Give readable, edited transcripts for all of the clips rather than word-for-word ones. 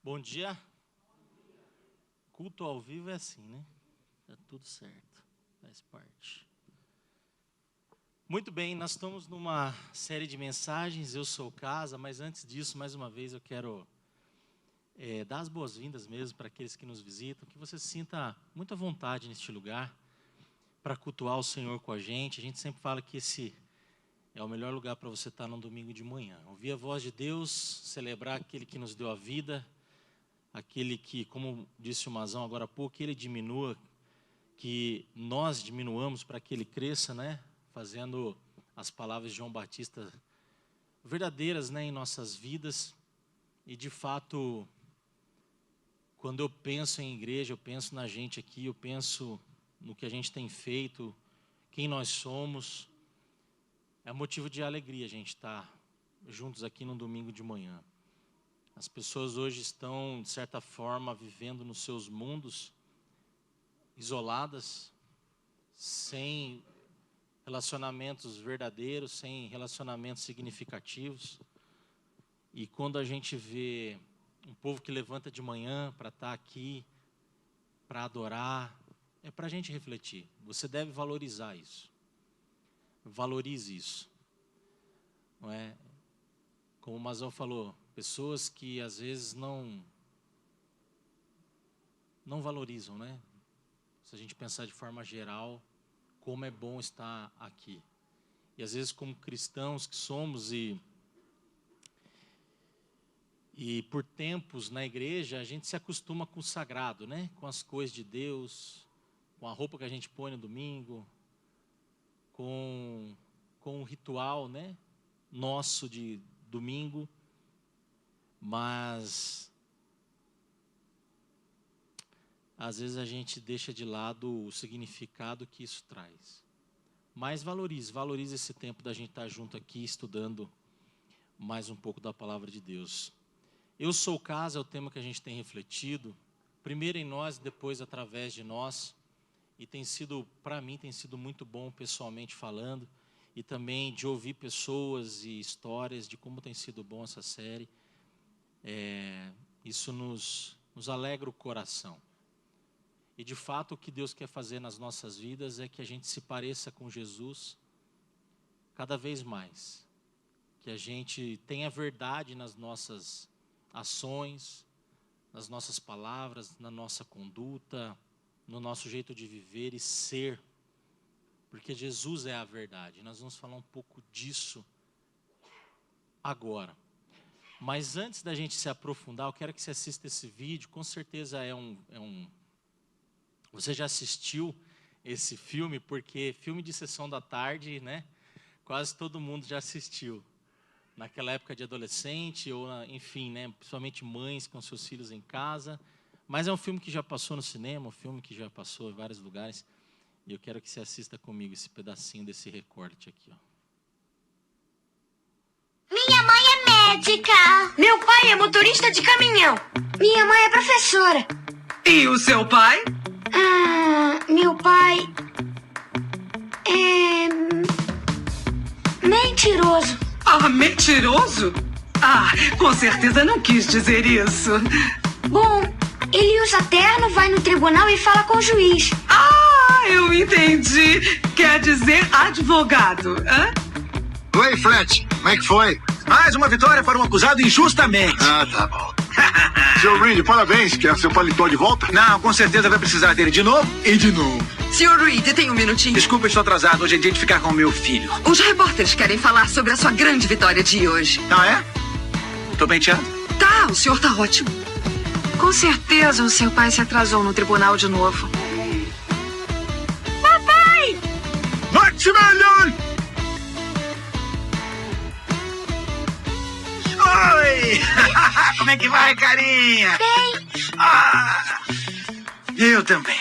Bom dia. Culto ao vivo é assim, né? Tá tudo certo, faz parte. Muito bem, nós estamos numa série de mensagens, eu sou o Casa, mas antes disso, mais uma vez, eu quero dar as boas-vindas mesmo para aqueles que nos visitam, que você se sinta muito à vontade neste lugar, para cultuar o Senhor com a gente. A gente sempre fala que esse é o melhor lugar para você estar num domingo de manhã. Ouvir a voz de Deus, celebrar aquele que nos deu a vida, aquele que, como disse o Mazão agora há pouco, que ele diminua, que nós diminuamos para que ele cresça, né? Fazendo as palavras de João Batista verdadeiras, né, em nossas vidas. E de fato, quando eu penso em igreja, eu penso na gente aqui, eu penso no que a gente tem feito, quem nós somos. É motivo de alegria a gente estar juntos aqui no domingo de manhã. As pessoas hoje estão, de certa forma, vivendo nos seus mundos, isoladas, sem relacionamentos verdadeiros, sem relacionamentos significativos. E quando a gente vê um povo que levanta de manhã para estar aqui, para adorar, é para a gente refletir. Você deve valorizar isso. Valorize isso. Não é? Como o Mazão falou, pessoas que às vezes não valorizam, né? Se a gente pensar de forma geral, como é bom estar aqui. E às vezes como cristãos que somos e por tempos na igreja, a gente se acostuma com o sagrado, né? Com as coisas de Deus, com a roupa que a gente põe no domingo, com o ritual, né? Nosso de domingo. Mas às vezes a gente deixa de lado o significado que isso traz. Mas valorize esse tempo da gente estar junto aqui, estudando mais um pouco da palavra de Deus. Eu sou o Casa, é o tema que a gente tem refletido, primeiro em nós, depois através de nós, e tem sido, para mim, tem sido muito bom pessoalmente falando, e também de ouvir pessoas e histórias de como tem sido bom essa série. Isso nos alegra o coração. E de fato o que Deus quer fazer nas nossas vidas é que a gente se pareça com Jesus cada vez mais. Que a gente tenha verdade nas nossas ações, nas nossas palavras, na nossa conduta, no nosso jeito de viver e ser. Porque Jesus é a verdade. Nós vamos falar um pouco disso agora. Mas antes da gente se aprofundar, eu quero que você assista esse vídeo. Com certeza Você já assistiu esse filme, porque filme de sessão da tarde, né? Quase todo mundo já assistiu. naquela época de adolescente, ou enfim, né, principalmente mães com seus filhos em casa. Mas é um filme que já passou no cinema, um filme que já passou em vários lugares. E eu quero que você assista comigo esse pedacinho desse recorte aqui, ó. Minha mãe é médica. Meu pai é motorista de caminhão. Minha mãe é professora. E o seu pai? Meu pai é mentiroso. Ah, mentiroso? Ah, com certeza não quis dizer isso. Bom, ele usa terno, vai no tribunal e fala com o juiz. Ah, eu entendi. Quer dizer advogado, hã? Oi, Flet. Como é que foi? Mais uma vitória para um acusado injustamente. Ah, tá bom. Seu Reed, parabéns. Quer seu paletó de volta? Não, com certeza vai precisar dele de novo e de novo. Sr. Reed, tem um minutinho? Desculpa, estou atrasado. Hoje é dia de ficar com o meu filho. Os repórteres querem falar sobre a sua grande vitória de hoje. Ah, é? Tô penteado? Tá, o senhor tá ótimo. Com certeza o seu pai se atrasou no tribunal de novo. Papai! Maximilian! Oi! Como é que vai, carinha? Bem, Eu também.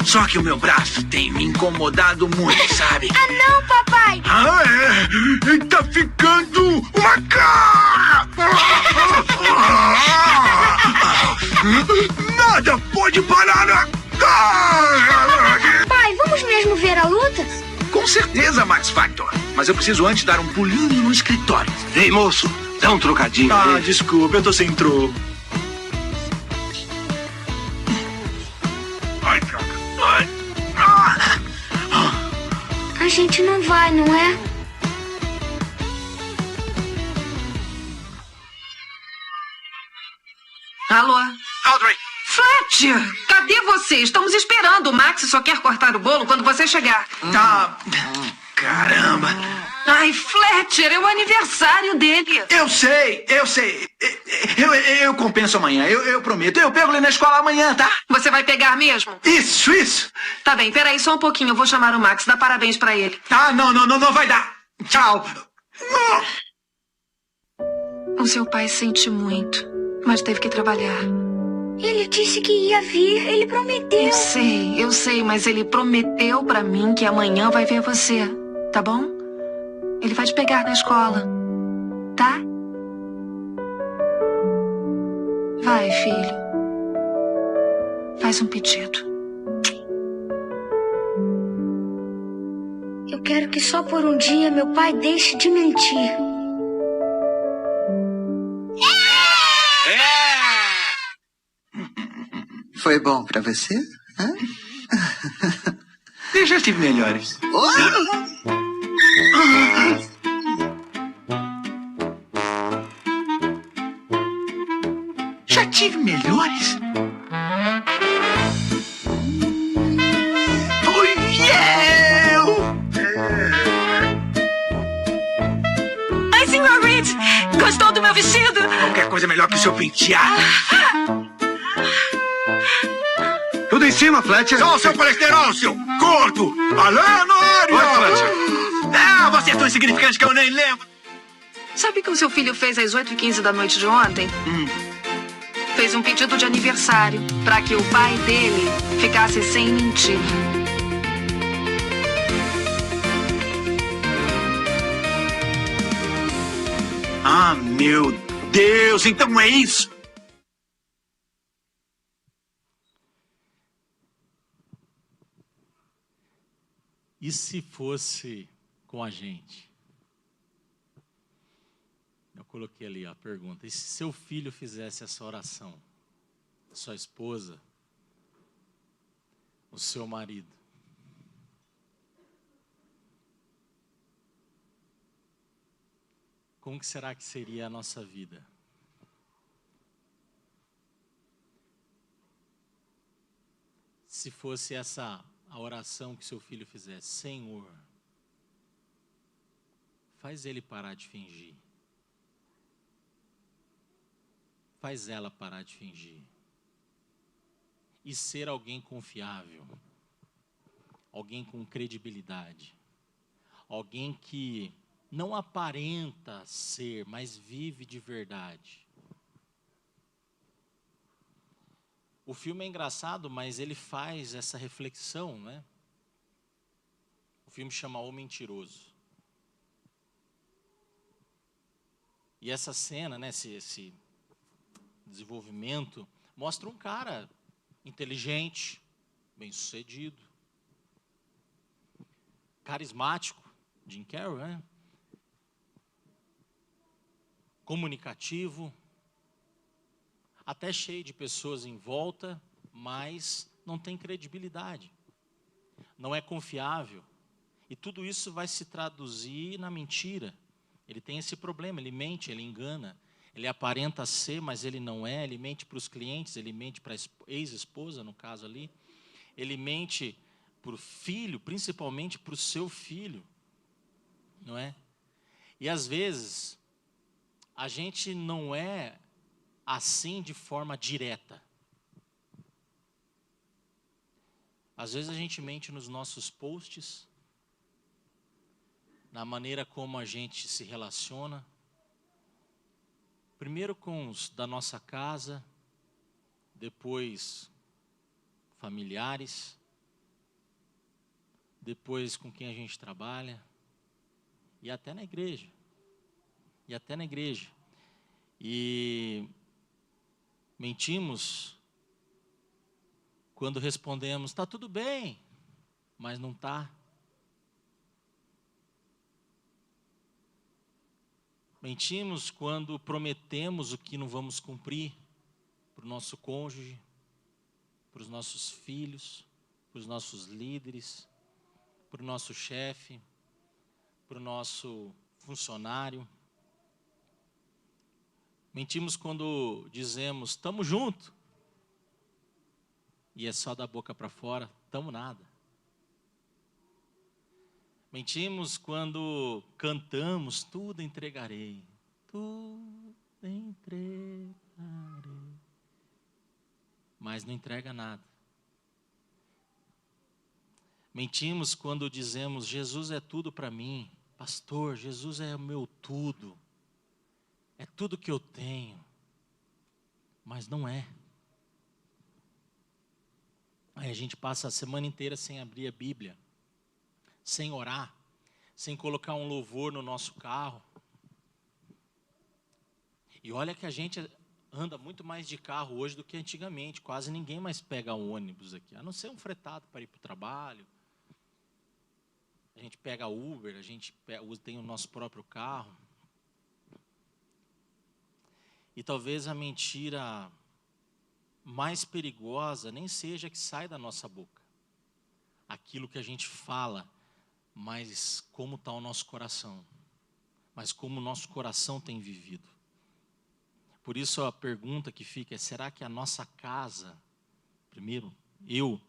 Só que o meu braço tem me incomodado muito, sabe? não, papai! Ah, é? Ele tá ficando uma cara! Nada pode parar! Pai, vamos mesmo ver a luta? Com certeza, Max Factor. Mas eu preciso antes dar um pulinho no escritório. Ei, moço, dá um trocadinho. Ah, aí. desculpa, eu tô sem troco. Ai, droga. Ai. A gente não vai, não é? Alô? Audrey! Fletcher, cadê você? Estamos esperando. O Max só quer cortar o bolo quando você chegar. Tá. Caramba. Ai, Fletcher, é o aniversário dele. Eu sei. Eu compenso amanhã, eu prometo. Eu pego ele na escola amanhã, tá? Você vai pegar mesmo? Isso. Tá bem, peraí só um pouquinho. Eu vou chamar o Max. Dá parabéns pra ele. Ah, não vai dar. Tchau. O seu pai sente muito, mas teve que trabalhar. Ele disse que ia vir, ele prometeu. Eu sei, mas ele prometeu pra mim que amanhã vai ver você, tá bom? Ele vai te pegar na escola, tá? Vai, filho. Faz um pedido. Eu quero que só por um dia meu pai deixe de mentir. Foi bom pra você? Hã? Eu já tive melhores. Já tive melhores? Ai, Sr. Reed, gostou do meu vestido? Qualquer coisa melhor que o seu penteado. Tudo em cima, Fletcher. Só o seu colesterol, seu gordo! Alô, na área! Oi, Fletcher. Ah, você é tão insignificante que eu nem lembro. Sabe o que o seu filho fez às 8h15 da noite de ontem? Fez um pedido de aniversário pra que o pai dele ficasse sem mentir. Ah, meu Deus, então é isso? E se fosse com a gente? Eu coloquei ali a pergunta. E se seu filho fizesse essa oração? Sua esposa? O seu marido? Como que será que seria a nossa vida? Se fosse essa a oração que seu filho fizesse: Senhor, faz ele parar de fingir. Faz ela parar de fingir. E ser alguém confiável. Alguém com credibilidade. Alguém que não aparenta ser, mas vive de verdade. O filme é engraçado, mas ele faz essa reflexão, né? O filme chama O Mentiroso. E essa cena, né, esse desenvolvimento, mostra um cara inteligente, bem-sucedido, carismático, Jim Carrey, né? Comunicativo, até cheio de pessoas em volta, mas não tem credibilidade, não é confiável. E tudo isso vai se traduzir na mentira. Ele tem esse problema, ele mente, ele engana, ele aparenta ser, mas ele não é, ele mente para os clientes, ele mente para a ex-esposa, no caso ali, ele mente para o filho, principalmente para o seu filho, não é? E às vezes, a gente não é assim de forma direta. Às vezes a gente mente nos nossos posts, na maneira como a gente se relaciona, primeiro com os da nossa casa, depois familiares, depois com quem a gente trabalha, e até na igreja. E mentimos quando respondemos, está tudo bem, mas não está. Mentimos quando prometemos o que não vamos cumprir para o nosso cônjuge, para os nossos filhos, para os nossos líderes, para o nosso chefe, para o nosso funcionário. Mentimos quando dizemos, estamos juntos, e é só da boca para fora, estamos nada. Mentimos quando cantamos, tudo entregarei, mas não entrega nada. Mentimos quando dizemos, Jesus é tudo para mim, pastor, Jesus é o meu tudo, é tudo que eu tenho, mas não é. Aí a gente passa a semana inteira sem abrir a Bíblia, sem orar, sem colocar um louvor no nosso carro. E olha que a gente anda muito mais de carro hoje do que antigamente. Quase ninguém mais pega um ônibus aqui, a não ser um fretado para ir para o trabalho. A gente pega Uber, a gente tem o nosso próprio carro. E talvez a mentira mais perigosa nem seja que sai da nossa boca. Aquilo que a gente fala, mas como está o nosso coração. Mas como o nosso coração tem vivido. Por isso a pergunta que fica é, será que a nossa casa, primeiro, eu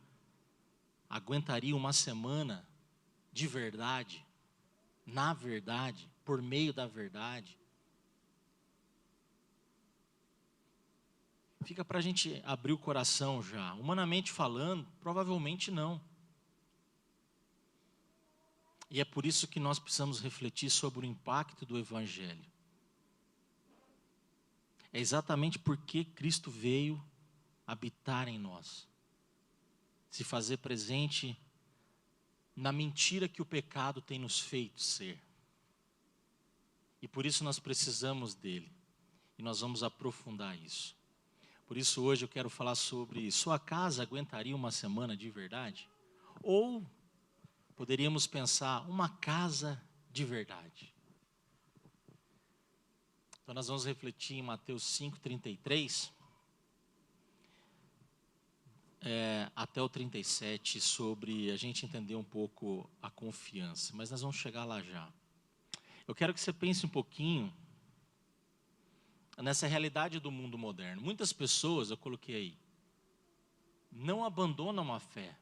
aguentaria uma semana de verdade, na verdade, por meio da verdade? Fica para a gente abrir o coração já. Humanamente falando, provavelmente não. E é por isso que nós precisamos refletir sobre o impacto do Evangelho. É exatamente porque Cristo veio habitar em nós. Se fazer presente na mentira que o pecado tem nos feito ser. E por isso nós precisamos dele. E nós vamos aprofundar isso. Por isso hoje eu quero falar sobre, sua casa aguentaria uma semana de verdade? Ou poderíamos pensar, uma casa de verdade. Então nós vamos refletir em Mateus 5:33 até o 37, sobre a gente entender um pouco a confiança. Mas nós vamos chegar lá já. Eu quero que você pense um pouquinho nessa realidade do mundo moderno. Muitas pessoas, eu coloquei aí, não abandonam a fé.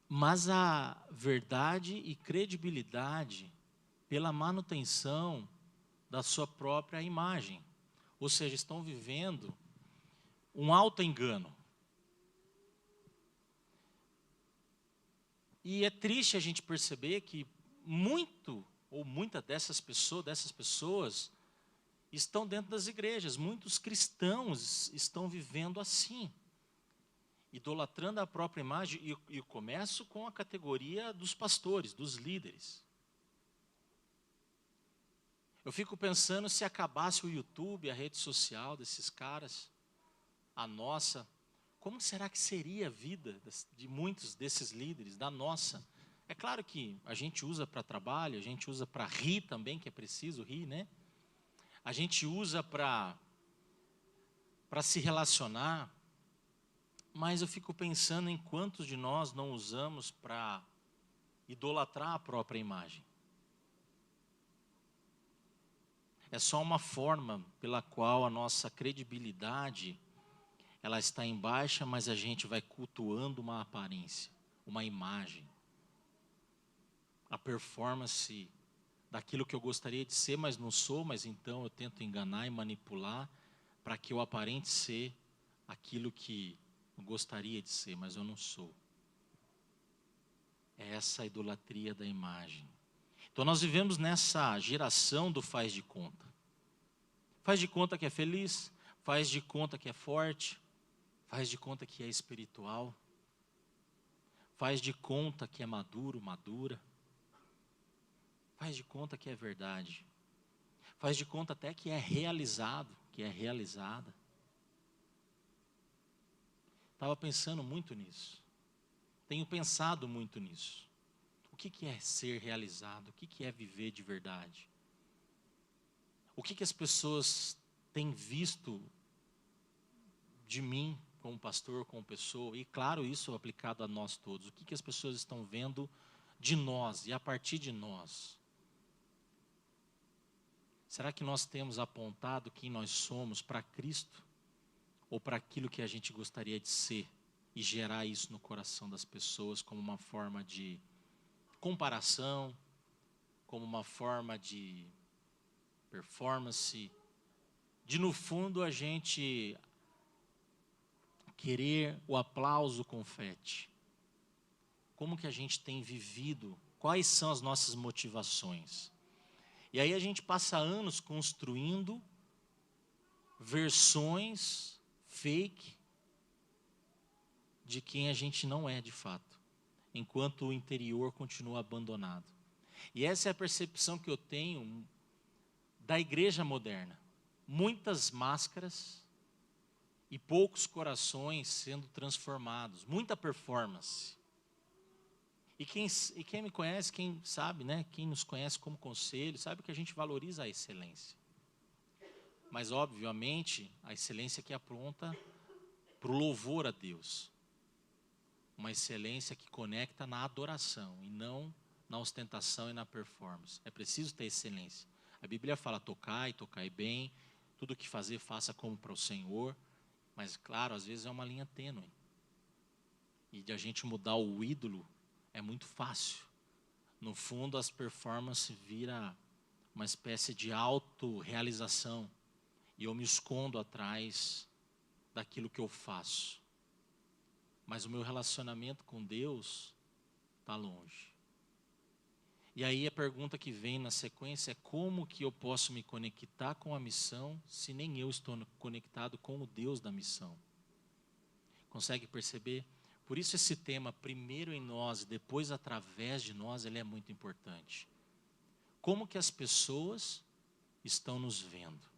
Mas a verdade e credibilidade pela manutenção da sua própria imagem. Ou seja, estão vivendo um auto-engano. E é triste a gente perceber que muitas dessas pessoas estão dentro das igrejas. Muitos cristãos estão vivendo assim, idolatrando a própria imagem, e eu começo com a categoria dos pastores, dos líderes. Eu fico pensando, se acabasse o YouTube, a rede social desses caras, a nossa, como será que seria a vida de muitos desses líderes, da nossa? É claro que a gente usa para trabalho, a gente usa para rir também, que é preciso rir, né? A gente usa para se relacionar, mas eu fico pensando em quantos de nós não usamos para idolatrar a própria imagem. É só uma forma pela qual a nossa credibilidade, ela está em baixa, mas a gente vai cultuando uma aparência, uma imagem. A performance daquilo que eu gostaria de ser, mas não sou, mas então eu tento enganar e manipular para que eu aparente ser aquilo que eu gostaria de ser, mas eu não sou. É essa a idolatria da imagem. Então nós vivemos nessa geração do faz de conta. Faz de conta que é feliz, faz de conta que é forte, faz de conta que é espiritual, faz de conta que é maduro, madura, faz de conta que é verdade, faz de conta até que é realizado, que é realizada. Estava pensando muito nisso, tenho pensado muito nisso. O que é ser realizado? O que é viver de verdade? O que as pessoas têm visto de mim como pastor, como pessoa? E claro, isso é aplicado a nós todos. O que as pessoas estão vendo de nós e a partir de nós? Será que nós temos apontado quem nós somos para Cristo? Ou para aquilo que a gente gostaria de ser? E gerar isso no coração das pessoas como uma forma de comparação, como uma forma de performance, de no fundo a gente querer o aplauso, o confete. Como que a gente tem vivido? Quais são as nossas motivações? E aí a gente passa anos construindo versões fake de quem a gente não é de fato, enquanto o interior continua abandonado. E essa é a percepção que eu tenho da igreja moderna. Muitas máscaras e poucos corações sendo transformados. Muita performance. E quem me conhece, quem sabe, né, quem nos conhece como conselho, sabe que a gente valoriza a excelência. Mas, obviamente, a excelência que apronta para o louvor a Deus. Uma excelência que conecta na adoração e não na ostentação e na performance. É preciso ter excelência. A Bíblia fala, tocai bem, tudo o que fazer, faça como para o Senhor. Mas, claro, às vezes é uma linha tênue. E de a gente mudar o ídolo é muito fácil. No fundo, as performances viram uma espécie de autorrealização. E eu me escondo atrás daquilo que eu faço. Mas o meu relacionamento com Deus está longe. E aí a pergunta que vem na sequência é como que eu posso me conectar com a missão se nem eu estou conectado com o Deus da missão? Consegue perceber? Por isso esse tema, primeiro em nós e depois através de nós, ele é muito importante. Como que as pessoas estão nos vendo?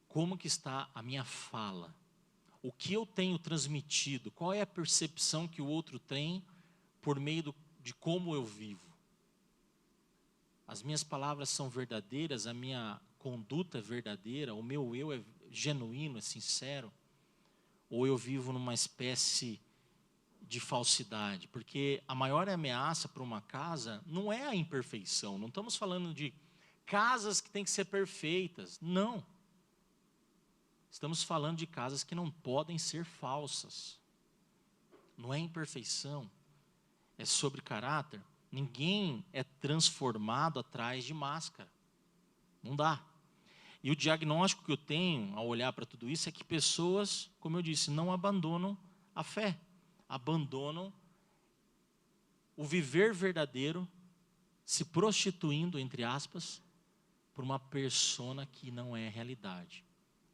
Como que está a minha fala? O que eu tenho transmitido? Qual é a percepção que o outro tem por meio de como eu vivo? As minhas palavras são verdadeiras, a minha conduta é verdadeira, o meu eu é genuíno, é sincero? Ou eu vivo numa espécie de falsidade? Porque a maior ameaça para uma casa não é a imperfeição. Não estamos falando de casas que têm que ser perfeitas. Não. Estamos falando de casas que não podem ser falsas. Não é imperfeição. É sobre caráter. Ninguém é transformado atrás de máscara. Não dá. E o diagnóstico que eu tenho ao olhar para tudo isso é que pessoas, como eu disse, não abandonam a fé. Abandonam o viver verdadeiro se prostituindo, entre aspas, por uma persona que não é realidade.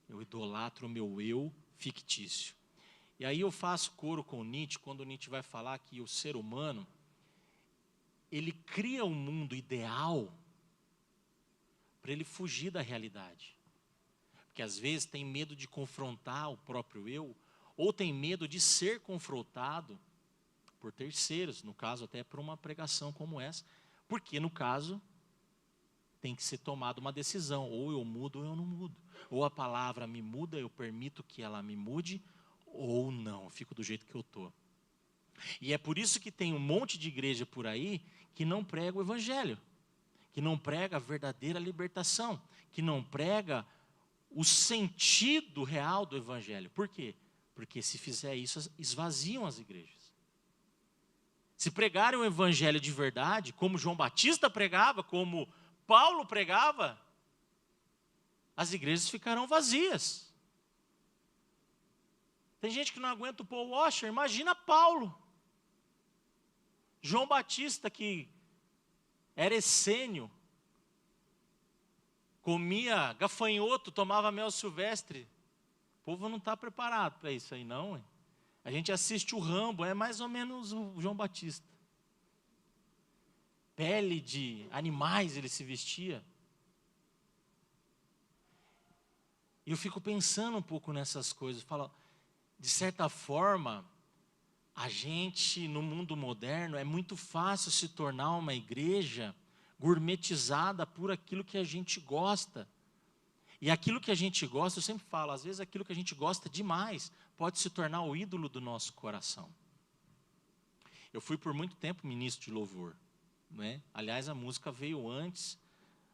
Eu idolatro o meu eu fictício. E aí eu faço coro com Nietzsche, quando Nietzsche vai falar que o ser humano, ele cria um mundo ideal para ele fugir da realidade. Porque às vezes tem medo de confrontar o próprio eu, ou tem medo de ser confrontado por terceiros, no caso até por uma pregação como essa, porque no caso tem que ser tomada uma decisão, ou eu mudo ou eu não mudo. Ou a palavra me muda, eu permito que ela me mude, ou não, eu fico do jeito que eu estou. E é por isso que tem um monte de igreja por aí que não prega o evangelho, que não prega a verdadeira libertação, que não prega o sentido real do evangelho. Por quê? Porque se fizer isso, esvaziam as igrejas. Se pregarem o evangelho de verdade, como João Batista pregava, como Paulo pregava, as igrejas ficarão vazias. Tem gente que não aguenta o Paul Washer, imagina Paulo. João Batista, que era essênio, comia gafanhoto, tomava mel silvestre. O povo não está preparado para isso aí não, hein? A gente assiste o Rambo, é mais ou menos o João Batista. Pele de animais ele se vestia. E eu fico pensando um pouco nessas coisas. Falo, de certa forma, a gente no mundo moderno é muito fácil se tornar uma igreja gourmetizada por aquilo que a gente gosta. E aquilo que a gente gosta, eu sempre falo, às vezes aquilo que a gente gosta demais pode se tornar o ídolo do nosso coração. Eu fui por muito tempo ministro de louvor, né? Aliás, a música veio antes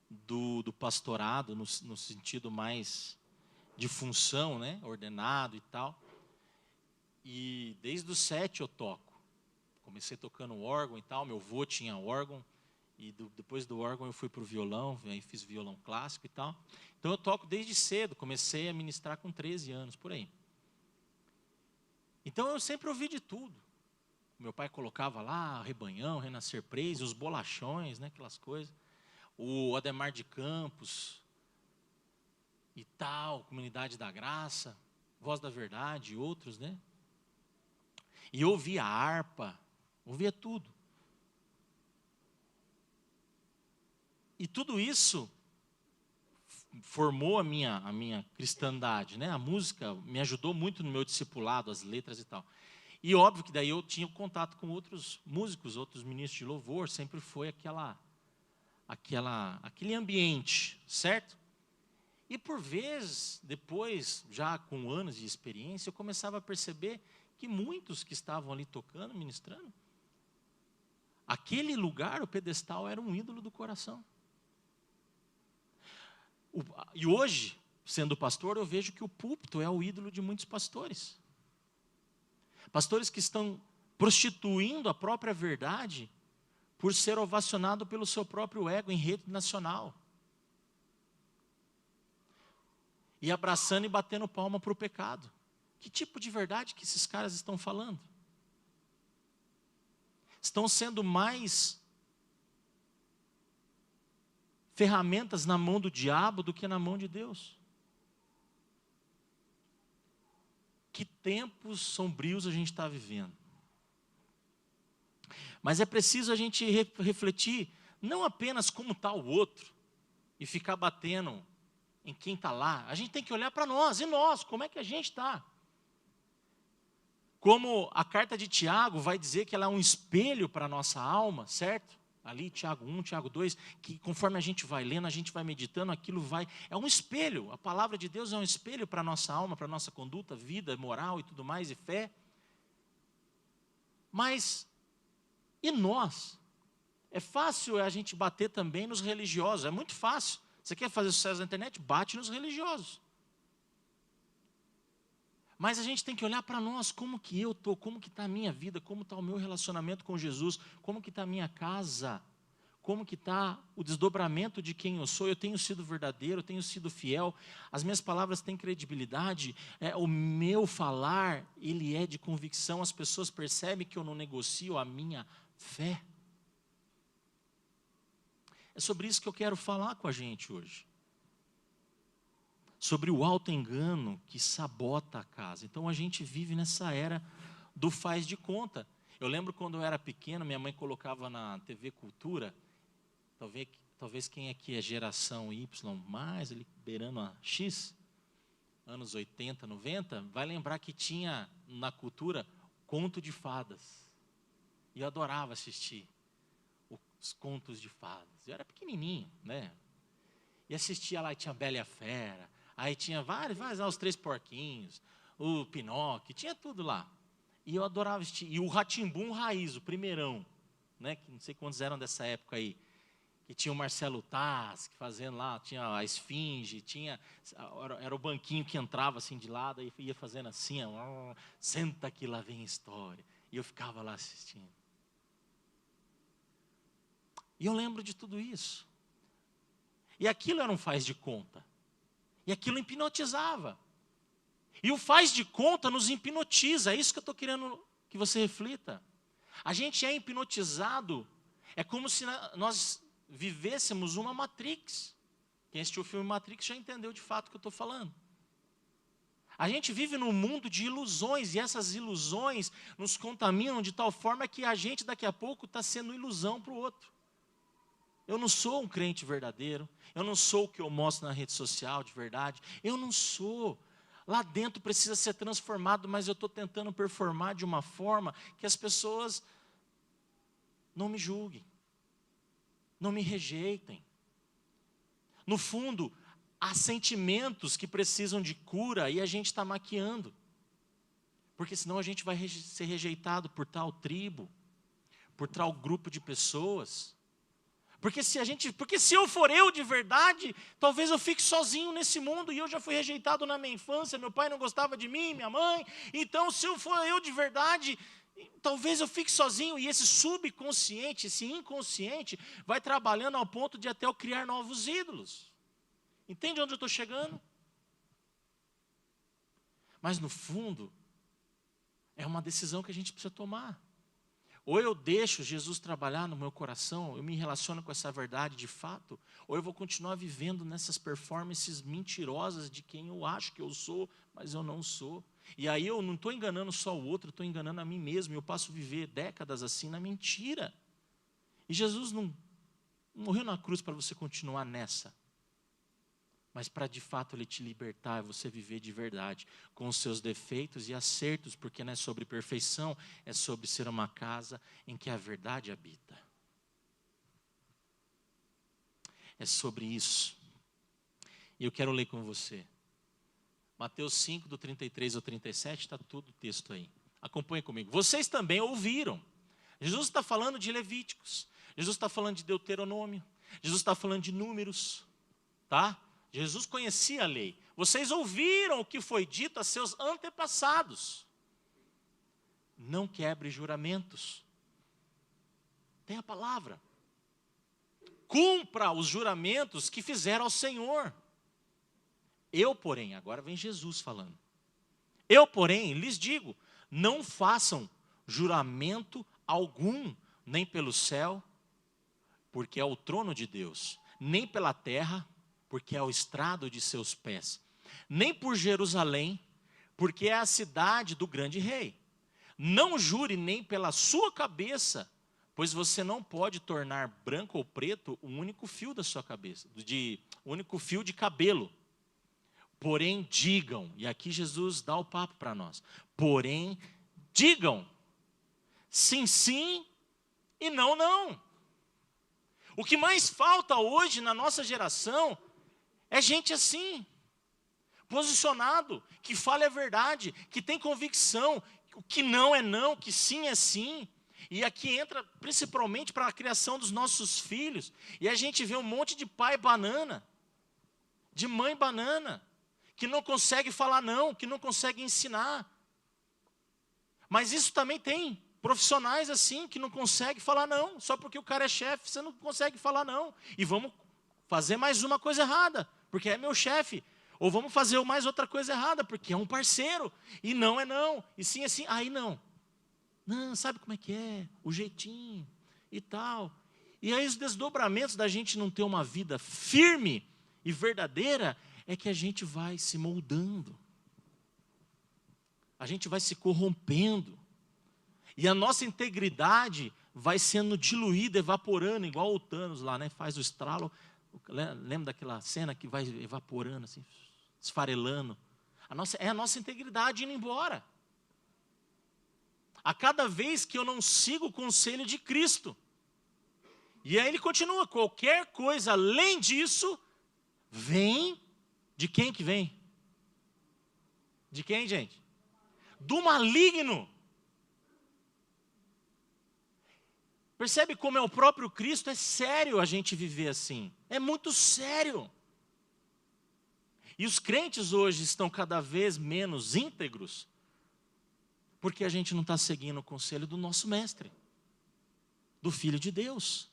do pastorado, no sentido mais de função, né? Ordenado e tal. E desde os 7 eu toco. Comecei tocando órgão e tal, meu avô tinha órgão. E depois do órgão eu fui para o violão, aí fiz violão clássico e tal. Então eu toco desde cedo, comecei a ministrar com 13 anos, por aí. Então eu sempre ouvi de tudo. Meu pai colocava lá Rebanhão, Renascer Praise, os bolachões, né, aquelas coisas. O Ademar de Campos e tal, Comunidade da Graça, Voz da Verdade e outros, né? E eu ouvia harpa, ouvia tudo. E tudo isso formou a minha cristandade, né? A música me ajudou muito no meu discipulado, as letras e tal. E óbvio que daí eu tinha contato com outros músicos, outros ministros de louvor, sempre foi aquele ambiente, certo? E por vezes, depois, já com anos de experiência, eu começava a perceber que muitos que estavam ali tocando, ministrando, aquele lugar, o pedestal, era um ídolo do coração. E hoje, sendo pastor, eu vejo que o púlpito é o ídolo de muitos pastores. Pastores que estão prostituindo a própria verdade por ser ovacionado pelo seu próprio ego em rede nacional. E abraçando e batendo palma para o pecado. Que tipo de verdade que esses caras estão falando? Estão sendo mais ferramentas na mão do diabo do que na mão de Deus. Que tempos sombrios a gente está vivendo. Mas é preciso a gente refletir, não apenas como está o outro, e ficar batendo em quem está lá. A gente tem que olhar para nós, e nós, como é que a gente está? Como a carta de Tiago vai dizer que ela é um espelho para a nossa alma, certo? Ali, Tiago 1, Tiago 2, que conforme a gente vai lendo, a gente vai meditando, aquilo vai... É um espelho, a palavra de Deus é um espelho para a nossa alma, para a nossa conduta, vida, moral e tudo mais, e fé. Mas, e nós? É fácil a gente bater também nos religiosos, é muito fácil. Você quer fazer sucesso na internet? Bate nos religiosos. Mas a gente tem que olhar para nós, como que eu estou, como que está a minha vida, como está o meu relacionamento com Jesus, como que está a minha casa, como que está o desdobramento de quem eu sou. Eu tenho sido verdadeiro, eu tenho sido fiel, as minhas palavras têm credibilidade, o meu falar, ele é de convicção, as pessoas percebem que eu não negocio a minha Fé. É sobre isso que eu quero falar com a gente hoje. Sobre o auto-engano que sabota a casa. Então a gente vive nessa era do faz de conta. Eu lembro quando eu era pequeno, minha mãe colocava na TV Cultura, talvez quem aqui é geração Y, mais ali beirando a X, anos 80, 90, vai lembrar que tinha na Cultura conto de fadas. E eu adorava assistir os contos de fadas. Eu era pequenininho, né? E assistia lá, tinha Bela e a Fera, aí tinha vários, os Três Porquinhos, o Pinóquio, tinha tudo lá. E eu adorava assistir. E o Rá-Tim-Bum Raiz, o primeirão, né? Que não sei quantos eram dessa época aí. Que tinha o Marcelo Tassi fazendo lá, tinha a Esfinge, era o banquinho que entrava assim de lado e ia fazendo assim, ó, senta que lá vem a história. E eu ficava lá assistindo. E eu lembro de tudo isso. E aquilo era um faz de conta. E aquilo hipnotizava. E o faz de conta nos hipnotiza. É isso que eu estou querendo que você reflita. A gente é hipnotizado. É como se nós vivêssemos uma Matrix. Quem assistiu o filme Matrix já entendeu de fato o que eu estou falando. A gente vive num mundo de ilusões. E essas ilusões nos contaminam de tal forma que a gente daqui a pouco está sendo ilusão para o outro. Eu não sou um crente verdadeiro. Eu não sou o que eu mostro na rede social de verdade. Eu não sou. Lá dentro precisa ser transformado, mas eu estou tentando performar de uma forma que as pessoas não me julguem, não me rejeitem. No fundo, há sentimentos que precisam de cura e a gente está maquiando. Porque senão a gente vai ser rejeitado por tal tribo, por tal grupo de pessoas. Porque se eu for eu de verdade, talvez eu fique sozinho nesse mundo. E eu já fui rejeitado na minha infância, meu pai não gostava de mim, minha mãe. Então se eu for eu de verdade, talvez eu fique sozinho. E esse subconsciente, esse inconsciente, vai trabalhando ao ponto de até eu criar novos ídolos. Entende onde eu estou chegando? Mas no fundo, é uma decisão que a gente precisa tomar. Ou eu deixo Jesus trabalhar no meu coração, eu me relaciono com essa verdade de fato, ou eu vou continuar vivendo nessas performances mentirosas de quem eu acho que eu sou, mas eu não sou. E aí eu não estou enganando só o outro, eu estou enganando a mim mesmo. Eu passo a viver décadas assim na mentira. E Jesus não morreu na cruz para você continuar nessa. Mas para de fato Ele te libertar, você viver de verdade, com os seus defeitos e acertos, porque não é sobre perfeição, é sobre ser uma casa em que a verdade habita. É sobre isso. E eu quero ler com você. Mateus 5, do 33 ao 37, está tudo o texto aí. Acompanhe comigo. Vocês também ouviram. Jesus está falando de Levíticos. Jesus está falando de Deuteronômio. Jesus está falando de Números. Tá? Jesus conhecia a lei. Vocês ouviram o que foi dito a seus antepassados. Não quebre juramentos. Tem a palavra. Cumpra os juramentos que fizeram ao Senhor. Eu, porém, agora vem Jesus falando. Eu, porém, lhes digo, não façam juramento algum, nem pelo céu, porque é o trono de Deus, nem pela terra, porque é o estrado de seus pés, nem por Jerusalém, porque é a cidade do grande rei. Não jure nem pela sua cabeça, pois você não pode tornar branco ou preto o único fio da sua cabeça, o único fio de cabelo. Porém digam, e aqui Jesus dá o papo para nós, porém digam, sim, sim e não, não. O que mais falta hoje na nossa geração é gente assim, posicionado, que fala a verdade, que tem convicção, o que não é não, que sim é sim. E aqui entra principalmente para a criação dos nossos filhos. E a gente vê um monte de pai banana, de mãe banana, que não consegue falar não, que não consegue ensinar. Mas isso também tem profissionais assim, que não conseguem falar não, só porque o cara é chefe, você não consegue falar não. E vamos fazer mais uma coisa errada, porque é meu chefe. Ou vamos fazer mais outra coisa errada, porque é um parceiro. E não é não, e sim é sim, aí não. Não, sabe como é que é? O jeitinho e tal. E aí os desdobramentos da gente não ter uma vida firme e verdadeira é que a gente vai se moldando. A gente vai se corrompendo. E a nossa integridade vai sendo diluída, evaporando, igual o Thanos lá, né? Faz o estralo. Lembra daquela cena que vai evaporando, assim, esfarelando? É a nossa integridade indo embora. A cada vez que eu não sigo o conselho de Cristo. E aí ele continua, qualquer coisa além disso, vem, de quem que vem? De quem, gente? Do maligno. Percebe como é o próprio Cristo? É sério a gente viver assim. É muito sério. E os crentes hoje estão cada vez menos íntegros, porque a gente não está seguindo o conselho do nosso mestre, do Filho de Deus.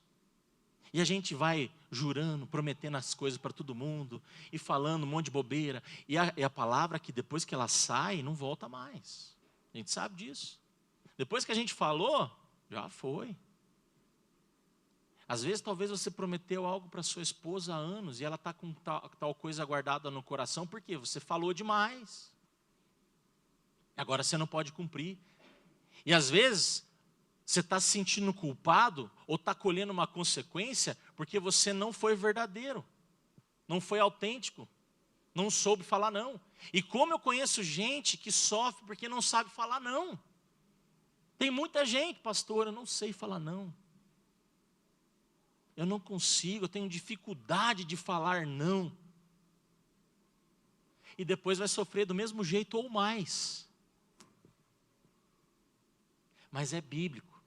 E a gente vai jurando, prometendo as coisas para todo mundo, e falando um monte de bobeira. E a palavra que depois que ela sai, não volta mais. A gente sabe disso. Depois que a gente falou, já foi. Às vezes, talvez você prometeu algo para sua esposa há anos, e ela está com tal coisa guardada no coração, porque você falou demais. Agora você não pode cumprir. E às vezes, você está se sentindo culpado, ou está colhendo uma consequência, porque você não foi verdadeiro, não foi autêntico, não soube falar não. E como eu conheço gente que sofre porque não sabe falar não. Tem muita gente, pastor, eu não sei falar não. Eu não consigo, eu tenho dificuldade de falar não. E depois vai sofrer do mesmo jeito ou mais. Mas é bíblico.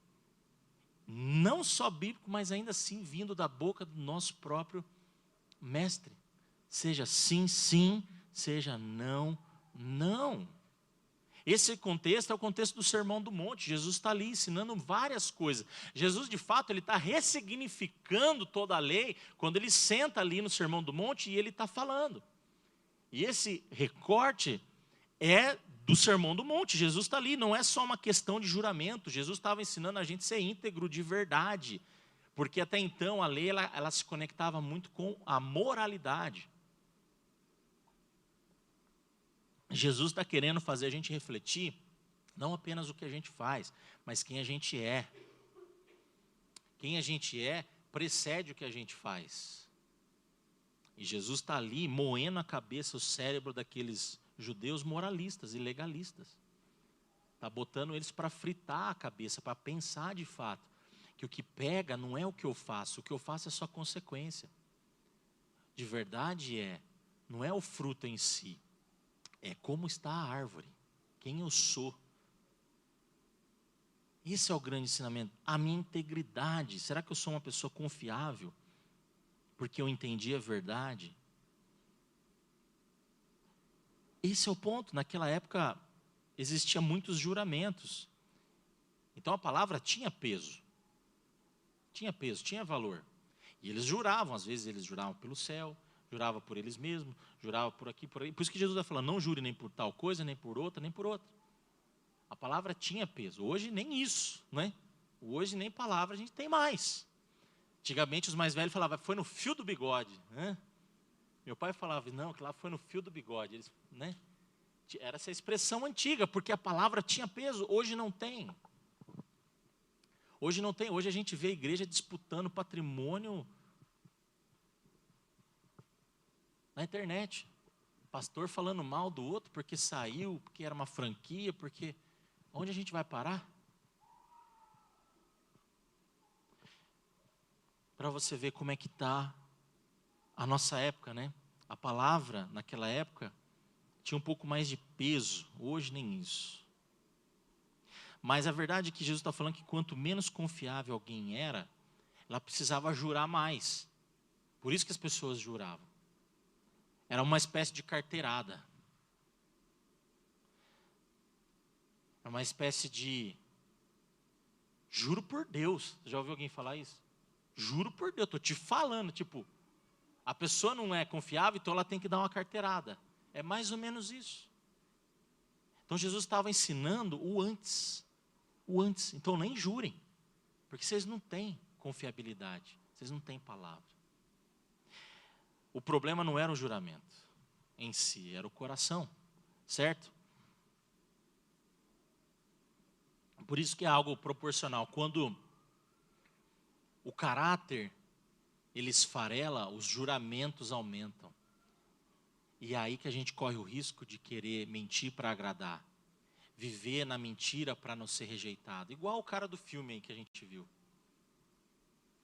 Não só bíblico, mas ainda assim vindo da boca do nosso próprio mestre. Seja sim, sim, seja não, não. Esse contexto é o contexto do Sermão do Monte. Jesus está ali ensinando várias coisas. Jesus, de fato, ele está ressignificando toda a lei quando ele senta ali no Sermão do Monte e ele está falando. E esse recorte é do Sermão do Monte. Jesus está ali, não é só uma questão de juramento. Jesus estava ensinando a gente a ser íntegro de verdade. Porque até então a lei ela se conectava muito com a moralidade. Jesus está querendo fazer a gente refletir, não apenas o que a gente faz, mas quem a gente é. Quem a gente é precede o que a gente faz. E Jesus está ali moendo a cabeça, o cérebro daqueles judeus moralistas e legalistas. Está botando eles para fritar a cabeça, para pensar de fato, que o que pega não é o que eu faço é só consequência. De verdade não é o fruto em si. É como está a árvore, quem eu sou. Esse é o grande ensinamento. A minha integridade. Será que eu sou uma pessoa confiável? Porque eu entendi a verdade? Esse é o ponto. Naquela época, existiam muitos juramentos. Então a palavra tinha peso. Tinha peso, tinha valor. E eles juravam, às vezes eles juravam pelo céu, jurava por eles mesmos, jurava por aqui, por aí. Por isso que Jesus vai falar, não jure nem por tal coisa, nem por outra, nem por outra. A palavra tinha peso. Hoje nem isso, né? Hoje nem palavra a gente tem mais. Antigamente os mais velhos falavam, foi no fio do bigode. Né? Meu pai falava, não, que lá foi no fio do bigode. Eles, né? Era essa expressão antiga, porque a palavra tinha peso. Hoje não tem. Hoje não tem. Hoje a gente vê a igreja disputando patrimônio na internet, pastor falando mal do outro porque saiu, porque era uma franquia, porque... Onde a gente vai parar? Para você ver como é que está a nossa época, né? A palavra, naquela época, tinha um pouco mais de peso, hoje nem isso. Mas a verdade é que Jesus está falando que quanto menos confiável alguém era, ela precisava jurar mais. Por isso que as pessoas juravam. Era uma espécie de carteirada. Era uma espécie de... Juro por Deus. Já ouviu alguém falar isso? Juro por Deus, estou te falando. Tipo, a pessoa não é confiável, então ela tem que dar uma carteirada. É mais ou menos isso. Então Jesus estava ensinando o antes. o antes. Então nem jurem, porque vocês não têm confiabilidade, vocês não têm palavra. O problema não era o juramento em si, era o coração, certo? Por isso que é algo proporcional. Quando o caráter ele esfarela, os juramentos aumentam. E é aí que a gente corre o risco de querer mentir para agradar. Viver na mentira para não ser rejeitado. Igual o cara do filme aí que a gente viu.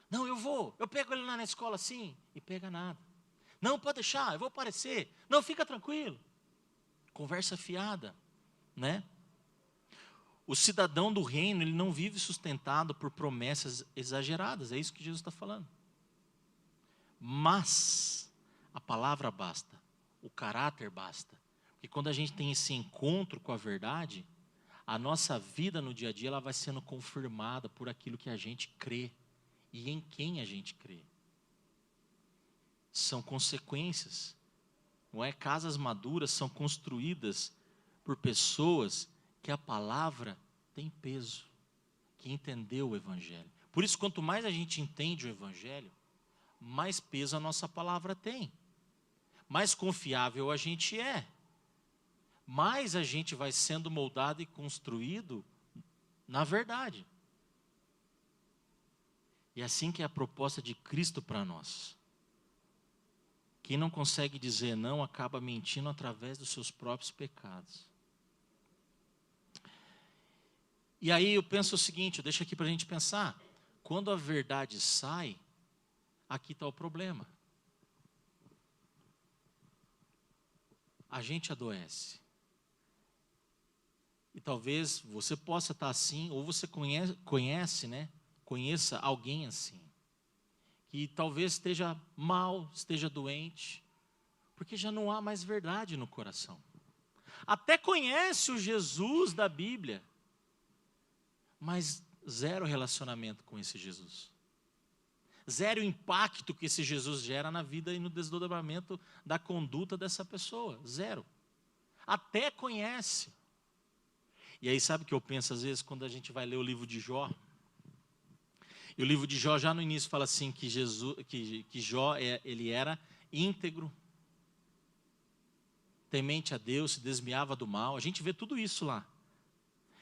Não, eu pego ele lá na escola assim, e pega nada. Não, pode deixar, eu vou aparecer. Não, fica tranquilo. Conversa fiada, né? O cidadão do reino, ele não vive sustentado por promessas exageradas. É isso que Jesus está falando. Mas a palavra basta. O caráter basta. Porque quando a gente tem esse encontro com a verdade, a nossa vida no dia a dia ela vai sendo confirmada por aquilo que a gente crê e em quem a gente crê. São consequências. Não é? Casas maduras são construídas por pessoas que a palavra tem peso, que entendeu o Evangelho. Por isso, quanto mais a gente entende o Evangelho, mais peso a nossa palavra tem. Mais confiável a gente é. Mais a gente vai sendo moldado e construído na verdade. E é assim que é a proposta de Cristo para nós. Quem não consegue dizer não, acaba mentindo através dos seus próprios pecados. E aí eu penso o seguinte, deixa aqui para a gente pensar. Quando a verdade sai, aqui está o problema. A gente adoece. E talvez você possa estar assim, ou você conhece, né? Conheça alguém assim. Que talvez esteja mal, esteja doente, porque já não há mais verdade no coração. Até conhece o Jesus da Bíblia, mas zero relacionamento com esse Jesus. Zero impacto que esse Jesus gera na vida e no desdobramento da conduta dessa pessoa. Zero. Até conhece. E aí sabe o que eu penso às vezes quando a gente vai ler o livro de Jó? E o livro de Jó já no início fala assim que Jó ele era íntegro, temente a Deus, se desviava do mal. A gente vê tudo isso lá.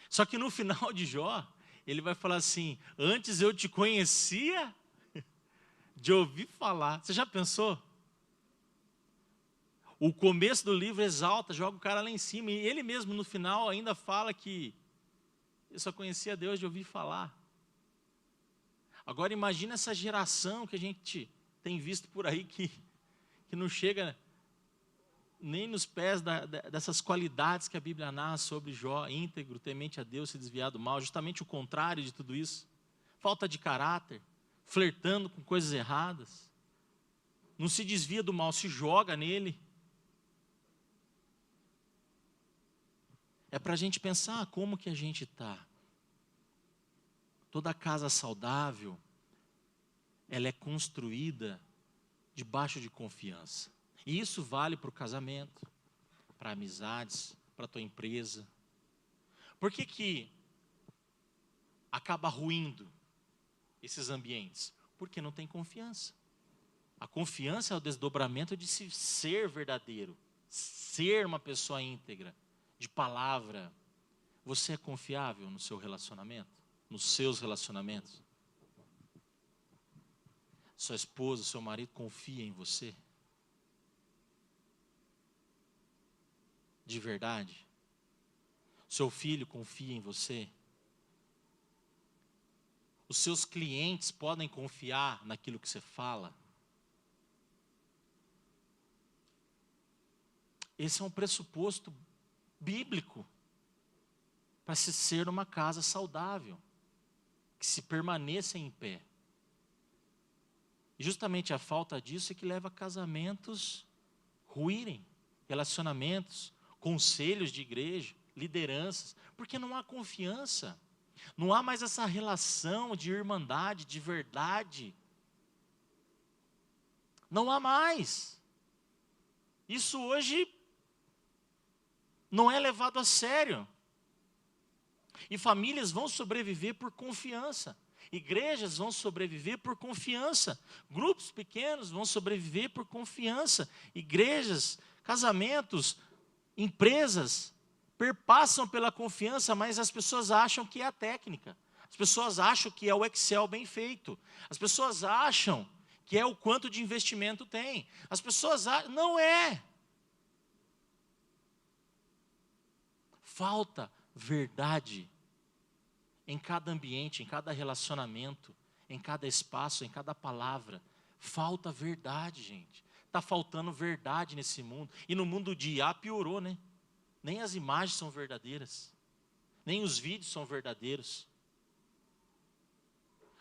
Só que no final de Jó, ele vai falar assim, antes eu te conhecia de ouvir falar. Você já pensou? O começo do livro exalta, joga o cara lá em cima. E ele mesmo no final ainda fala que eu só conhecia Deus de ouvir falar. Agora imagina essa geração que a gente tem visto por aí que não chega nem nos pés dessas qualidades que a Bíblia narra sobre Jó, íntegro, temente a Deus, se desviar do mal, justamente o contrário de tudo isso. Falta de caráter, flertando com coisas erradas, não se desvia do mal, se joga nele. É para a gente pensar como que a gente está. Toda casa saudável, ela é construída debaixo de confiança. E isso vale para o casamento, para amizades, para a tua empresa. Por que acaba ruindo esses ambientes? Porque não tem confiança. A confiança é o desdobramento de se ser verdadeiro, ser uma pessoa íntegra, de palavra. Você é confiável no seu relacionamento? Nos seus relacionamentos? Sua esposa, seu marido confia em você? De verdade? Seu filho confia em você? Os seus clientes podem confiar naquilo que você fala? Esse é um pressuposto bíblico para se ser uma casa saudável, que se permaneça em pé. E justamente a falta disso é que leva a casamentos ruírem, relacionamentos, conselhos de igreja, lideranças, porque não há confiança, não há mais essa relação de irmandade, de verdade. Não há mais. Isso hoje não é levado a sério. E famílias vão sobreviver por confiança. Igrejas vão sobreviver por confiança. Grupos pequenos vão sobreviver por confiança. Igrejas, casamentos, empresas perpassam pela confiança, mas as pessoas acham que é a técnica. As pessoas acham que é o Excel bem feito. As pessoas acham que é o quanto de investimento tem. As pessoas acham... Não é. Falta verdade em cada ambiente, em cada relacionamento, em cada espaço, em cada palavra. Falta verdade, gente. Está faltando verdade nesse mundo. E no mundo de IA piorou, né? Nem as imagens são verdadeiras. Nem os vídeos são verdadeiros.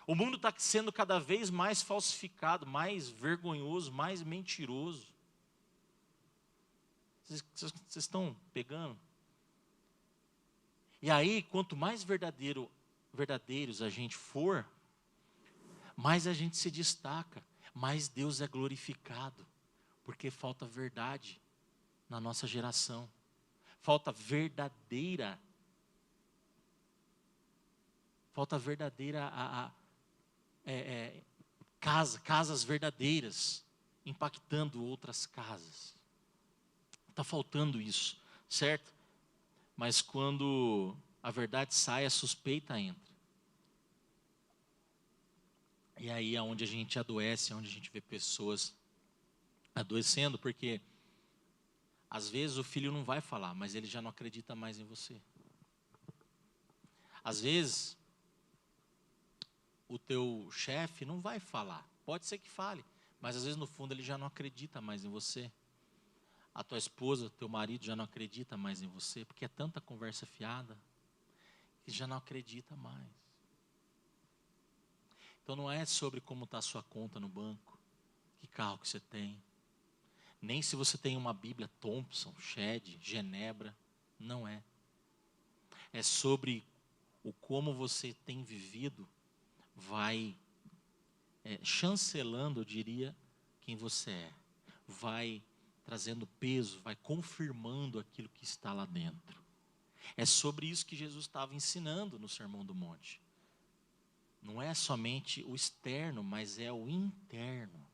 O mundo está sendo cada vez mais falsificado, mais vergonhoso, mais mentiroso. Vocês estão pegando? E aí, quanto mais verdadeiros a gente for, mais a gente se destaca, mais Deus é glorificado, porque falta verdade na nossa geração. Falta verdadeira casas verdadeiras, impactando outras casas. Está faltando isso, certo? Mas quando a verdade sai, a suspeita entra. E aí é onde a gente adoece, é onde a gente vê pessoas adoecendo, porque às vezes o filho não vai falar, mas ele já não acredita mais em você. Às vezes o teu chefe não vai falar, pode ser que fale, mas às vezes no fundo ele já não acredita mais em você. A tua esposa, teu marido já não acredita mais em você, porque é tanta conversa fiada, que já não acredita mais. Então não é sobre como está a sua conta no banco, que carro que você tem, nem se você tem uma Bíblia Thompson, Shed, Genebra, não é. É sobre o como você tem vivido, vai chancelando, eu diria, quem você é. Vai trazendo peso, vai confirmando aquilo que está lá dentro. É sobre isso que Jesus estava ensinando no Sermão do Monte. Não é somente o externo, mas é o interno.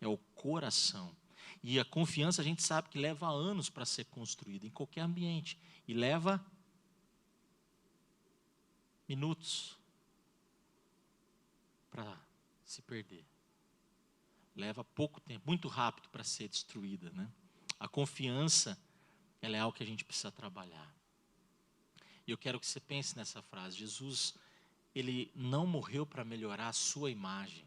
É o coração. E a confiança a gente sabe que leva anos para ser construída em qualquer ambiente. E leva minutos para se perder. Leva pouco tempo, muito rápido para ser destruída, né? A confiança, ela é algo que a gente precisa trabalhar. E eu quero que você pense nessa frase. Jesus, ele não morreu para melhorar a sua imagem.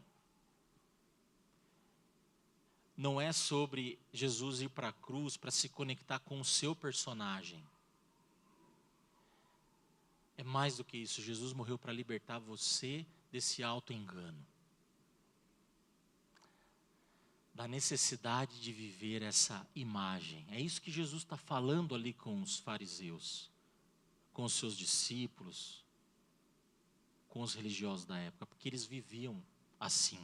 Não é sobre Jesus ir para a cruz para se conectar com o seu personagem. É mais do que isso. Jesus morreu para libertar você desse auto-engano. Da necessidade de viver essa imagem. É isso que Jesus está falando ali com os fariseus, com os seus discípulos, com os religiosos da época, porque eles viviam assim.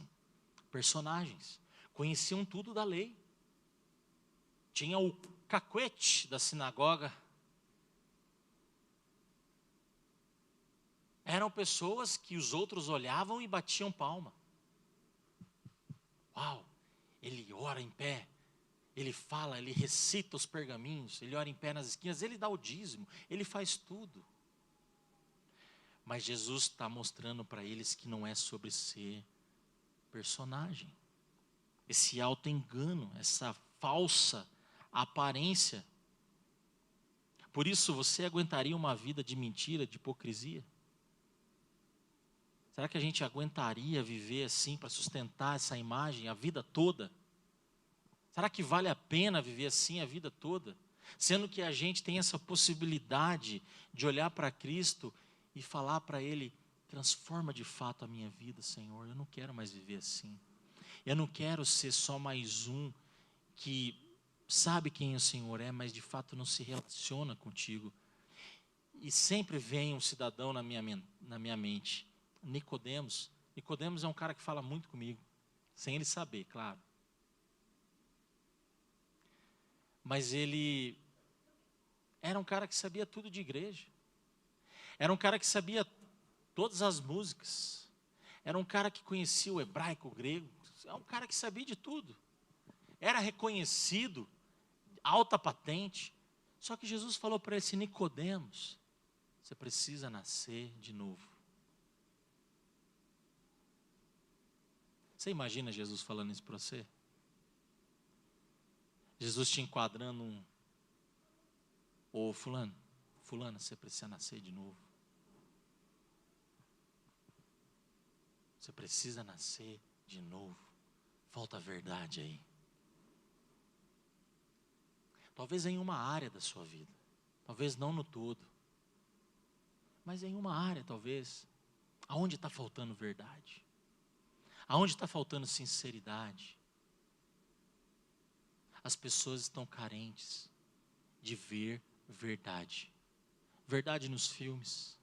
Personagens, conheciam tudo da lei. Tinha o cacuete da sinagoga. Eram pessoas que os outros olhavam e batiam palma. Uau! Ele ora em pé, ele fala, ele recita os pergaminhos, ele ora em pé nas esquinas, ele dá o dízimo, ele faz tudo. Mas Jesus está mostrando para eles que não é sobre ser personagem. Esse auto-engano, essa falsa aparência. Por isso, você aguentaria uma vida de mentira, de hipocrisia? Será que a gente aguentaria viver assim para sustentar essa imagem a vida toda? Será que vale a pena viver assim a vida toda? Sendo que a gente tem essa possibilidade de olhar para Cristo e falar para Ele, transforma de fato a minha vida, Senhor. Eu não quero mais viver assim. Eu não quero ser só mais um que sabe quem o Senhor é, mas de fato não se relaciona contigo. E sempre vem um cidadão na minha mente. Nicodemos. Nicodemos é um cara que fala muito comigo, sem ele saber, claro. Mas ele era um cara que sabia tudo de igreja. Era um cara que sabia todas as músicas. Era um cara que conhecia o hebraico, o grego. É um cara que sabia de tudo. Era reconhecido, alta patente. Só que Jesus falou para ele assim: Nicodemos, você precisa nascer de novo. Você imagina Jesus falando isso para você? Jesus te enquadrando ô fulano, fulana, você precisa nascer de novo. Você precisa nascer de novo. Falta a verdade aí. Talvez em uma área da sua vida. Talvez não no todo. Mas em uma área, talvez. Aonde está faltando verdade? Aonde está faltando sinceridade? As pessoas estão carentes de ver verdade. Verdade nos filmes.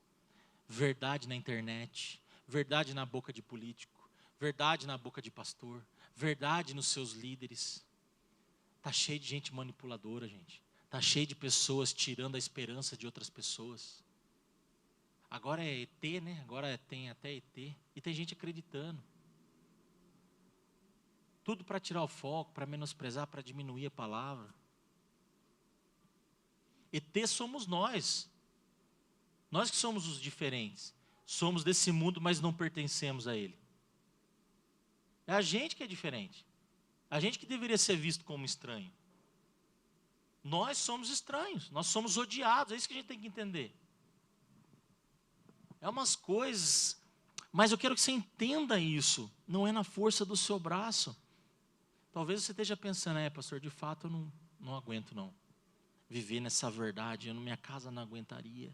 Verdade na internet. Verdade na boca de político. Verdade na boca de pastor. Verdade nos seus líderes. Está cheio de gente manipuladora, gente. Está cheio de pessoas tirando a esperança de outras pessoas. Agora é ET, né? Agora tem até ET. E tem gente acreditando. Tudo para tirar o foco, para menosprezar, para diminuir a palavra. ET somos nós. Nós que somos os diferentes. Somos desse mundo, mas não pertencemos a ele. É a gente que é diferente. A gente que deveria ser visto como estranho. Nós somos estranhos, nós somos odiados, é isso que a gente tem que entender. É umas coisas, mas eu quero que você entenda isso. Não é na força do seu braço. Talvez você esteja pensando, pastor, de fato eu não aguento não. Viver nessa verdade, minha casa não aguentaria.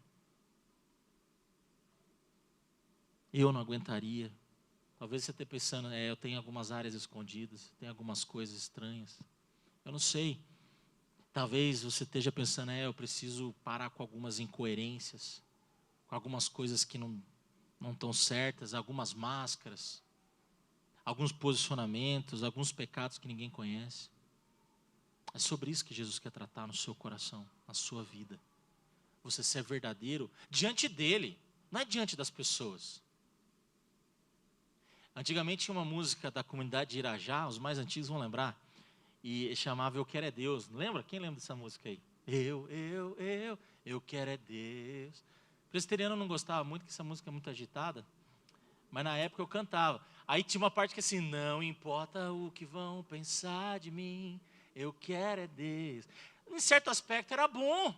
Eu não aguentaria. Talvez você esteja pensando, eu tenho algumas áreas escondidas, tenho algumas coisas estranhas. Eu não sei. Talvez você esteja pensando, eu preciso parar com algumas incoerências, com algumas coisas que não estão certas, algumas máscaras, alguns posicionamentos, alguns pecados que ninguém conhece. É sobre isso que Jesus quer tratar no seu coração, na sua vida. Você ser verdadeiro diante dele, não é diante das pessoas. Antigamente tinha uma música da comunidade de Irajá, os mais antigos vão lembrar, e chamava Eu Quero é Deus. Lembra? Quem lembra dessa música aí? Eu quero é Deus. O presbiteriano não gostava muito, que essa música é muito agitada, mas na época eu cantava. Aí tinha uma parte que assim, não importa o que vão pensar de mim, eu quero é Deus. Em certo aspecto era bom,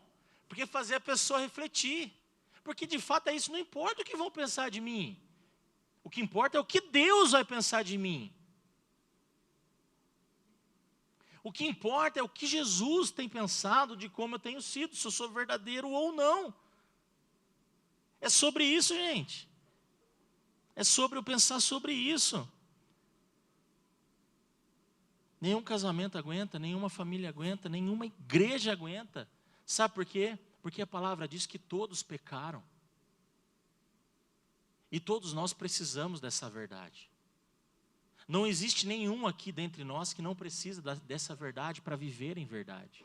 porque fazia a pessoa refletir. Porque de fato é isso, não importa o que vão pensar de mim. O que importa é o que Deus vai pensar de mim. O que importa é o que Jesus tem pensado de como eu tenho sido, se eu sou verdadeiro ou não. É sobre isso, gente. É sobre eu pensar sobre isso. Nenhum casamento aguenta, nenhuma família aguenta, nenhuma igreja aguenta. Sabe por quê? Porque a palavra diz que todos pecaram. E todos nós precisamos dessa verdade. Não existe nenhum aqui dentre nós que não precisa dessa verdade para viver em verdade.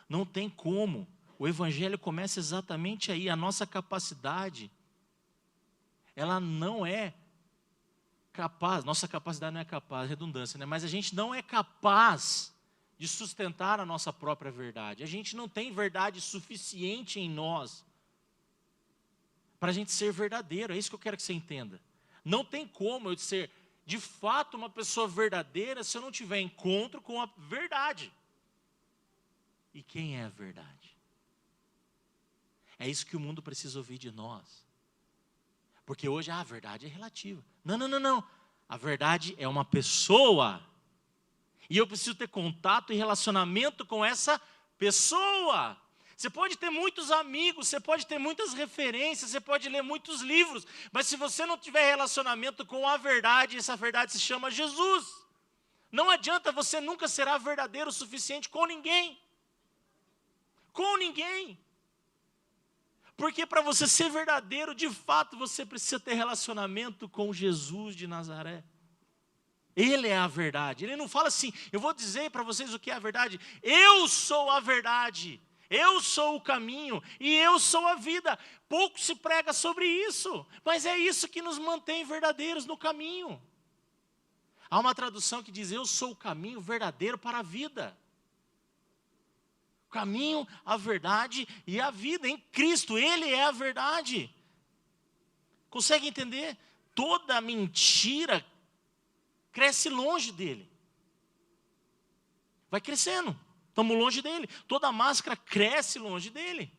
Não tem como. O evangelho começa exatamente aí. A nossa capacidade, ela não é capaz, nossa capacidade não é capaz, redundância, né? Mas a gente não é capaz de sustentar a nossa própria verdade. A gente não tem verdade suficiente em nós para a gente ser verdadeiro. É isso que eu quero que você entenda. Não tem como eu ser de fato uma pessoa verdadeira se eu não tiver encontro com a verdade. E quem é a verdade? É isso que o mundo precisa ouvir de nós. Porque hoje a verdade é relativa. Não. A verdade é uma pessoa. E eu preciso ter contato e relacionamento com essa pessoa. Você pode ter muitos amigos, você pode ter muitas referências, você pode ler muitos livros, mas se você não tiver relacionamento com a verdade, essa verdade se chama Jesus. Não adianta, você nunca será verdadeiro o suficiente com ninguém. Com ninguém. Porque para você ser verdadeiro, de fato, você precisa ter relacionamento com Jesus de Nazaré. Ele é a verdade. Ele não fala assim, eu vou dizer para vocês o que é a verdade. Eu sou a verdade. Eu sou o caminho e eu sou a vida. Pouco se prega sobre isso, mas é isso que nos mantém verdadeiros no caminho. Há uma tradução que diz: eu sou o caminho verdadeiro para a vida. O caminho, a verdade e a vida. Em Cristo, Ele é a verdade. Consegue entender? Toda mentira cresce longe dele. Vai crescendo. Estamos longe dele. Toda máscara cresce longe dele.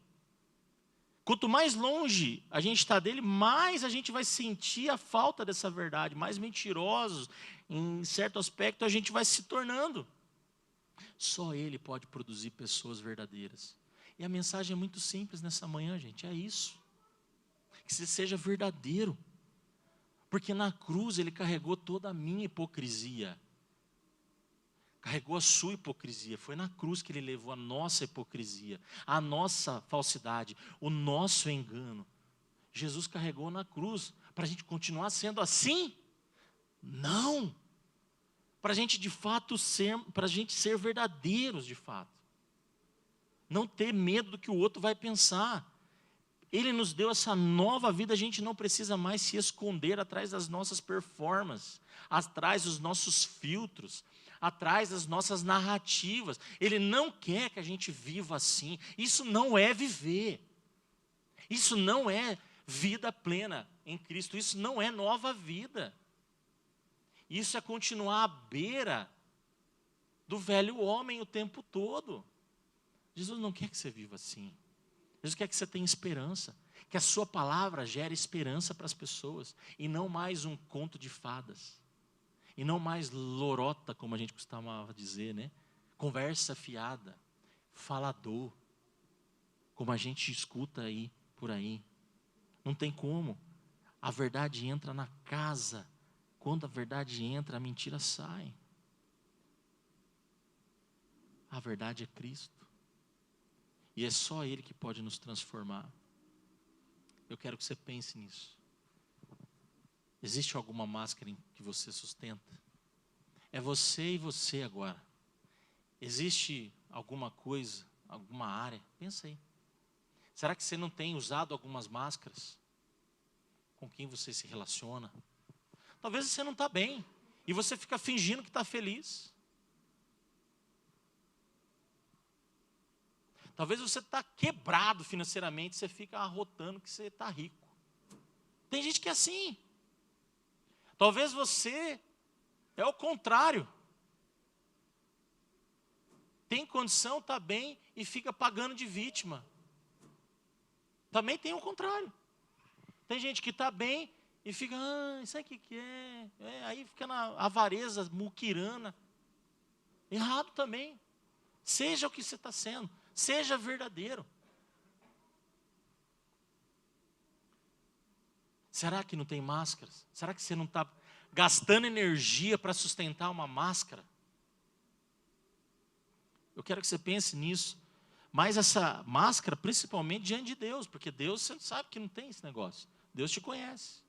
Quanto mais longe a gente está dele, mais a gente vai sentir a falta dessa verdade. Mais mentirosos, em certo aspecto, a gente vai se tornando. Só Ele pode produzir pessoas verdadeiras. E a mensagem é muito simples nessa manhã, gente. É isso. Que você seja verdadeiro. Porque na cruz Ele carregou toda a minha hipocrisia. Carregou a sua hipocrisia. Foi na cruz que Ele levou a nossa hipocrisia, a nossa falsidade, o nosso engano. Jesus carregou na cruz. Para a gente continuar sendo assim? Não. Para a gente de fato ser, para a gente ser verdadeiros de fato. Não ter medo do que o outro vai pensar. Ele nos deu essa nova vida, a gente não precisa mais se esconder atrás das nossas performances, atrás dos nossos filtros, atrás das nossas narrativas. Ele não quer que a gente viva assim. Isso não é viver. Isso não é vida plena em Cristo. Isso não é nova vida. Isso é continuar à beira do velho homem o tempo todo. Jesus não quer que você viva assim. Jesus quer que você tenha esperança. Que a sua palavra gere esperança para as pessoas. E não mais um conto de fadas. E não mais lorota, como a gente costumava dizer, né? Conversa fiada, falador. Como a gente escuta aí, por aí. Não tem como. A verdade entra na casa. Quando a verdade entra, a mentira sai. A verdade é Cristo. E é só Ele que pode nos transformar. Eu quero que você pense nisso. Existe alguma máscara que você sustenta? É você e você agora. Existe alguma coisa, alguma área? Pensa aí. Será que você não tem usado algumas máscaras? Com quem você se relaciona? Talvez você não está bem. E você fica fingindo que está feliz. Talvez você está quebrado financeiramente. Você fica arrotando que você está rico. Tem gente que é assim. Talvez você é o contrário. Tem condição, está bem e fica pagando de vítima. Também tem o contrário. Tem gente que está bem e fica, isso aí que é? Aí fica na avareza, muquirana. Errado também. Seja o que você está sendo. Seja verdadeiro. Será que não tem máscaras? Será que você não está gastando energia para sustentar uma máscara? Eu quero que você pense nisso. Mas essa máscara, principalmente diante de Deus. Porque Deus, você sabe que não tem esse negócio. Deus te conhece.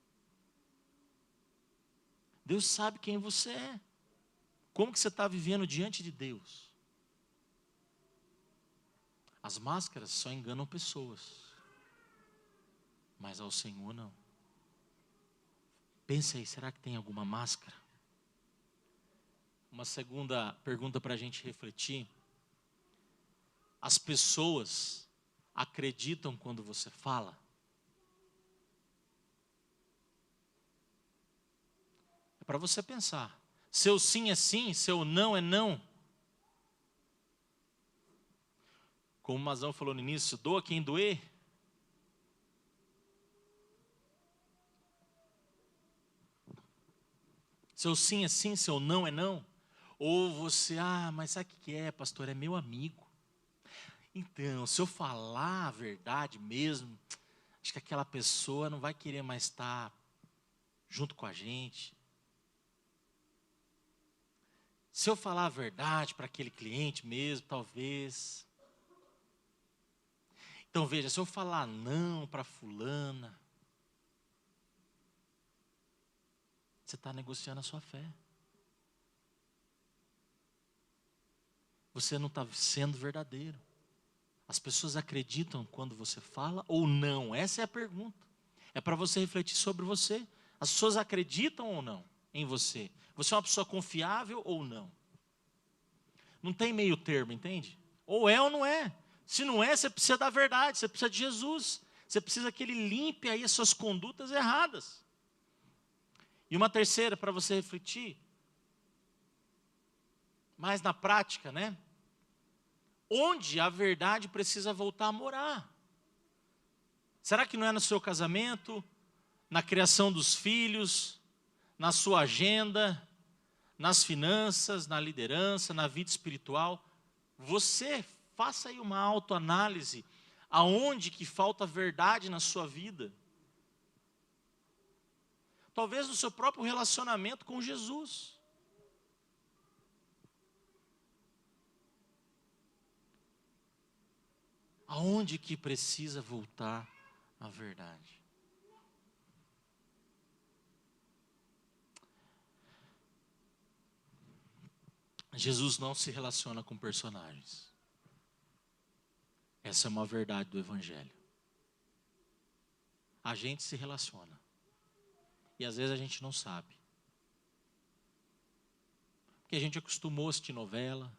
Deus sabe quem você é. Como que você está vivendo diante de Deus? As máscaras só enganam pessoas. Mas ao Senhor não. Pense aí, será que tem alguma máscara? Uma segunda pergunta para a gente refletir. As pessoas acreditam quando você fala? É para você pensar. Seu sim é sim, seu não é não. Como o Mazão falou no início, doa quem doer. Seu sim é sim, seu não é não. Ou você, mas sabe o que é, pastor? É meu amigo. Então, se eu falar a verdade mesmo, acho que aquela pessoa não vai querer mais estar junto com a gente. Se eu falar a verdade para aquele cliente mesmo, talvez. Então veja, se eu falar não para fulana, você está negociando a sua fé. Você não está sendo verdadeiro. As pessoas acreditam quando você fala ou não? Essa é a pergunta. É para você refletir sobre você. As pessoas acreditam ou não em você? Você é uma pessoa confiável ou não? Não tem meio termo, entende? Ou é ou não é. Se não é, você precisa da verdade, você precisa de Jesus. Você precisa que Ele limpe aí as suas condutas erradas. E uma terceira para você refletir, mas na prática, né? Onde a verdade precisa voltar a morar? Será que não é no seu casamento, na criação dos filhos, na sua agenda, nas finanças, na liderança, na vida espiritual? Você faça aí uma autoanálise, aonde que falta verdade na sua vida? Talvez no seu próprio relacionamento com Jesus. Aonde que precisa voltar a verdade? Jesus não se relaciona com personagens. Essa é uma verdade do Evangelho. A gente se relaciona. E às vezes a gente não sabe. Porque a gente acostumou a assistir novela,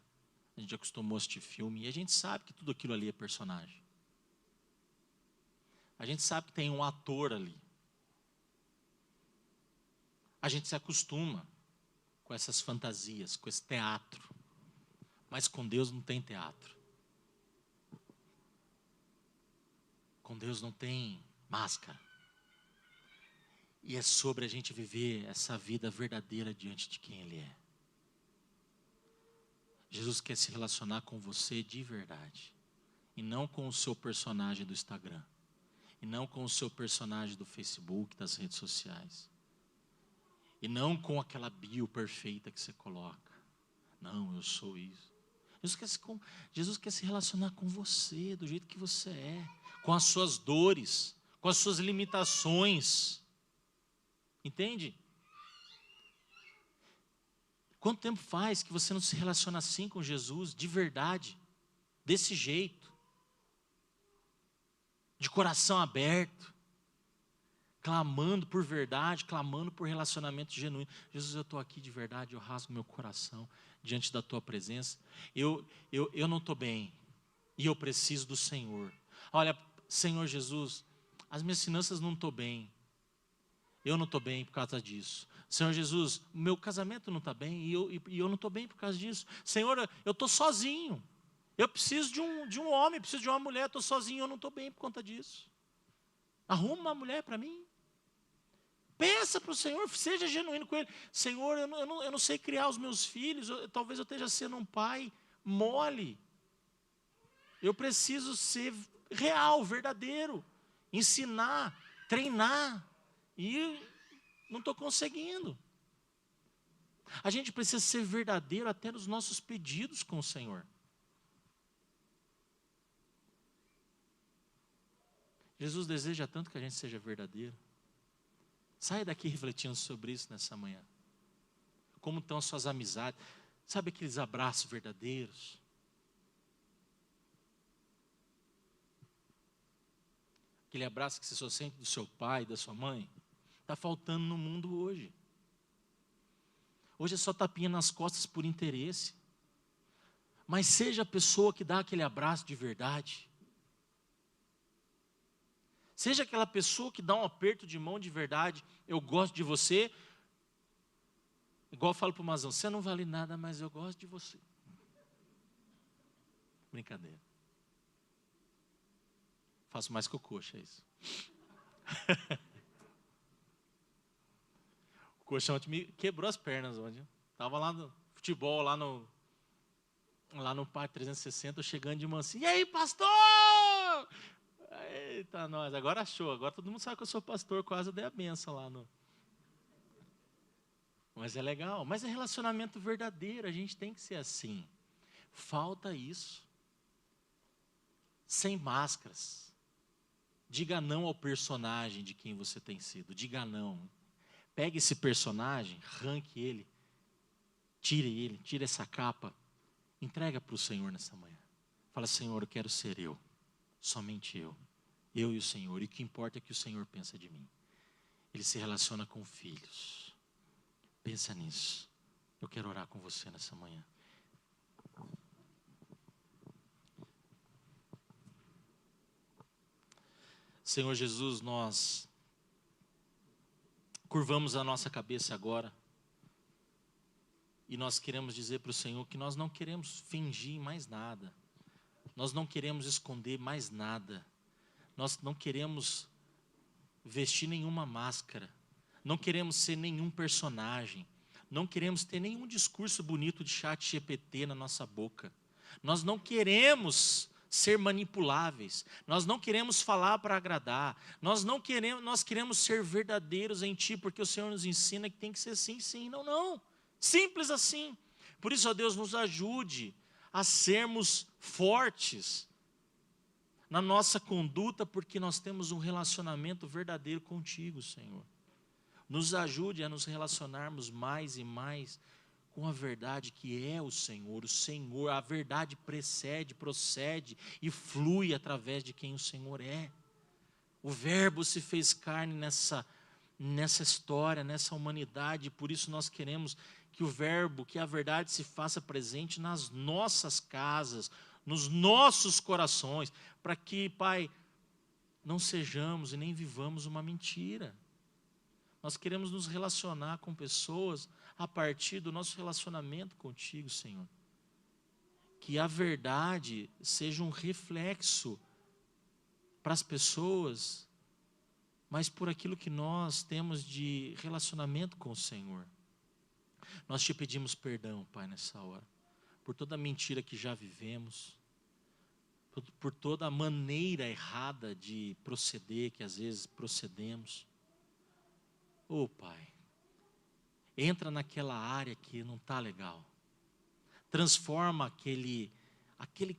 a gente acostumou a assistir filme, e a gente sabe que tudo aquilo ali é personagem. A gente sabe que tem um ator ali. A gente se acostuma com essas fantasias, com esse teatro. Mas com Deus não tem teatro. Com Deus não tem máscara. E é sobre a gente viver essa vida verdadeira diante de quem Ele é. Jesus quer se relacionar com você de verdade. E não com o seu personagem do Instagram. E não com o seu personagem do Facebook, das redes sociais. E não com aquela bio perfeita que você coloca. Não, eu sou isso. Jesus quer se relacionar com você, do jeito que você é. Com as suas dores, com as suas limitações. Entende? Quanto tempo faz que você não se relaciona assim com Jesus, de verdade, desse jeito, de coração aberto, clamando por verdade, clamando por relacionamento genuíno. Jesus, eu estou aqui de verdade, eu rasgo meu coração diante da tua presença. Eu não estou bem e eu preciso do Senhor. Olha, Senhor Jesus, as minhas finanças não estão bem. Eu não estou bem por causa disso. Senhor Jesus, o meu casamento não está bem e eu não estou bem por causa disso. Senhor, eu estou sozinho. Eu preciso de um homem, preciso de uma mulher. Estou sozinho, eu não estou bem por conta disso. Arruma uma mulher para mim. Peça para o Senhor, seja genuíno com Ele. Senhor, eu não sei criar os meus filhos. Talvez eu esteja sendo um pai mole. Eu preciso ser real, verdadeiro. Ensinar, treinar. E não estou conseguindo. A gente precisa ser verdadeiro até nos nossos pedidos com o Senhor. Jesus deseja tanto que a gente seja verdadeiro. Saia daqui refletindo sobre isso nessa manhã. Como estão as suas amizades? Sabe aqueles abraços verdadeiros? Aquele abraço que você só sente do seu pai, da sua mãe? Está faltando no mundo hoje. Hoje é só tapinha nas costas por interesse. Mas seja a pessoa que dá aquele abraço de verdade. Seja aquela pessoa que dá um aperto de mão de verdade. Eu gosto de você. Igual eu falo para o Mazão, você não vale nada, mas eu gosto de você. Brincadeira. Faço mais que o coxa, é isso. O coxa ontem me quebrou as pernas ontem. Estava lá no futebol, lá no Parque 360, eu chegando de mansinho. E aí, pastor? Eita, nós, agora achou. Agora todo mundo sabe que eu sou pastor, quase eu dei a benção lá no... Mas é legal, mas é relacionamento verdadeiro, a gente tem que ser assim. Falta isso. Sem máscaras. Diga não ao personagem de quem você tem sido. Diga não. Pegue esse personagem, arranque ele, tire essa capa, entrega para o Senhor nessa manhã. Fala, Senhor, eu quero ser eu, somente eu e o Senhor. E o que importa é que o Senhor pensa de mim. Ele se relaciona com filhos. Pensa nisso. Eu quero orar com você nessa manhã. Senhor Jesus, nós curvamos a nossa cabeça agora. E nós queremos dizer para o Senhor que nós não queremos fingir mais nada. Nós não queremos esconder mais nada. Nós não queremos vestir nenhuma máscara. Não queremos ser nenhum personagem. Não queremos ter nenhum discurso bonito de chat GPT na nossa boca. Nós não queremos ser manipuláveis. Nós não queremos falar para agradar. Nós queremos ser verdadeiros em Ti, porque o Senhor nos ensina que tem que ser sim, sim, não, não. Simples assim. Por isso, ó Deus, nos ajude a sermos fortes na nossa conduta, porque nós temos um relacionamento verdadeiro contigo, Senhor. Nos ajude a nos relacionarmos mais e mais com a verdade que é o Senhor. O Senhor, a verdade precede, procede e flui através de quem o Senhor é. O Verbo se fez carne nessa história, nessa humanidade, e por isso nós queremos que o Verbo, que a verdade se faça presente nas nossas casas, nos nossos corações, para que, Pai, não sejamos e nem vivamos uma mentira. Nós queremos nos relacionar com pessoas a partir do nosso relacionamento contigo, Senhor. Que a verdade seja um reflexo para as pessoas, mas por aquilo que nós temos de relacionamento com o Senhor. Nós te pedimos perdão, Pai, nessa hora, por toda a mentira que já vivemos, por toda a maneira errada de proceder que às vezes procedemos. Oh, Pai, entra naquela área que não está legal. Transforma aquele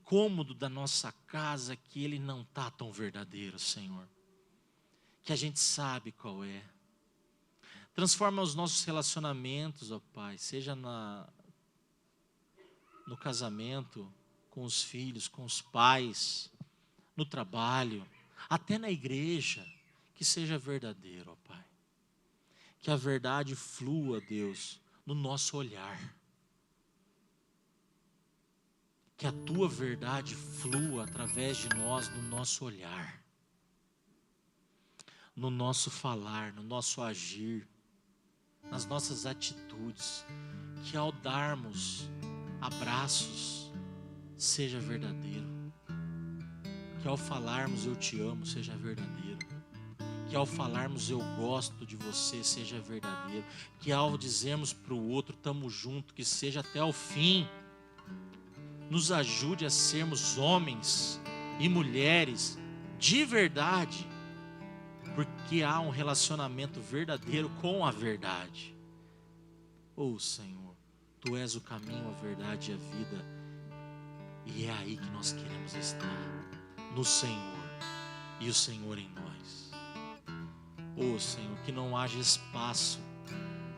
cômodo da nossa casa que ele não está tão verdadeiro, Senhor. Que a gente sabe qual é. Transforma os nossos relacionamentos, ó Pai, seja no casamento, com os filhos, com os pais, no trabalho, até na igreja, que seja verdadeiro, ó Pai. Que a verdade flua, Deus, no nosso olhar. Que a Tua verdade flua através de nós, no nosso olhar. No nosso falar, no nosso agir, nas nossas atitudes. Que ao darmos abraços, seja verdadeiro. Que ao falarmos eu te amo, seja verdadeiro. Que ao falarmos eu gosto de você, seja verdadeiro. Que ao dizermos para o outro, estamos juntos, que seja até o fim. Nos ajude a sermos homens e mulheres de verdade, porque há um relacionamento verdadeiro com a verdade. Oh Senhor, Tu és o caminho, a verdade e a vida, e é aí que nós queremos estar, no Senhor e o Senhor em nós. Oh Senhor, que não haja espaço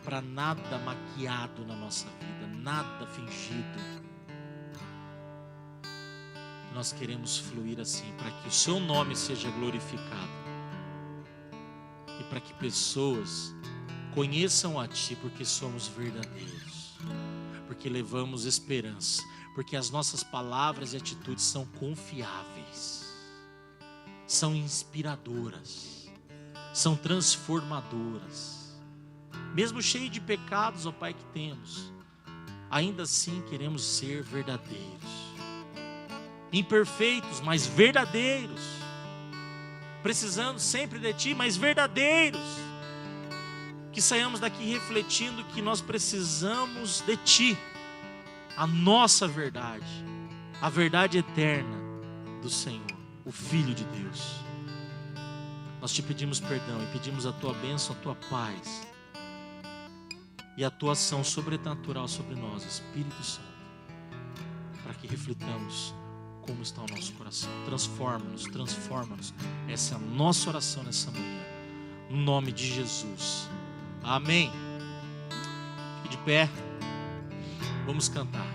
para nada maquiado na nossa vida, nada fingido. Nós queremos fluir assim, para que o Seu nome seja glorificado e para que pessoas conheçam a Ti, porque somos verdadeiros, porque levamos esperança, porque as nossas palavras e atitudes são confiáveis, são inspiradoras, são transformadoras. Mesmo cheio de pecados, ó Pai, que temos, ainda assim queremos ser verdadeiros. Imperfeitos, mas verdadeiros. Precisando sempre de Ti, mas verdadeiros. Que saiamos daqui refletindo que nós precisamos de Ti. A nossa verdade. A verdade eterna do Senhor, o Filho de Deus. Nós Te pedimos perdão e pedimos a Tua bênção, a Tua paz. E a Tua ação sobrenatural sobre nós, Espírito Santo. Para que reflitamos como está o nosso coração. Transforma-nos, transforma-nos. Essa é a nossa oração nessa manhã. No nome de Jesus. Amém. Fique de pé. Vamos cantar.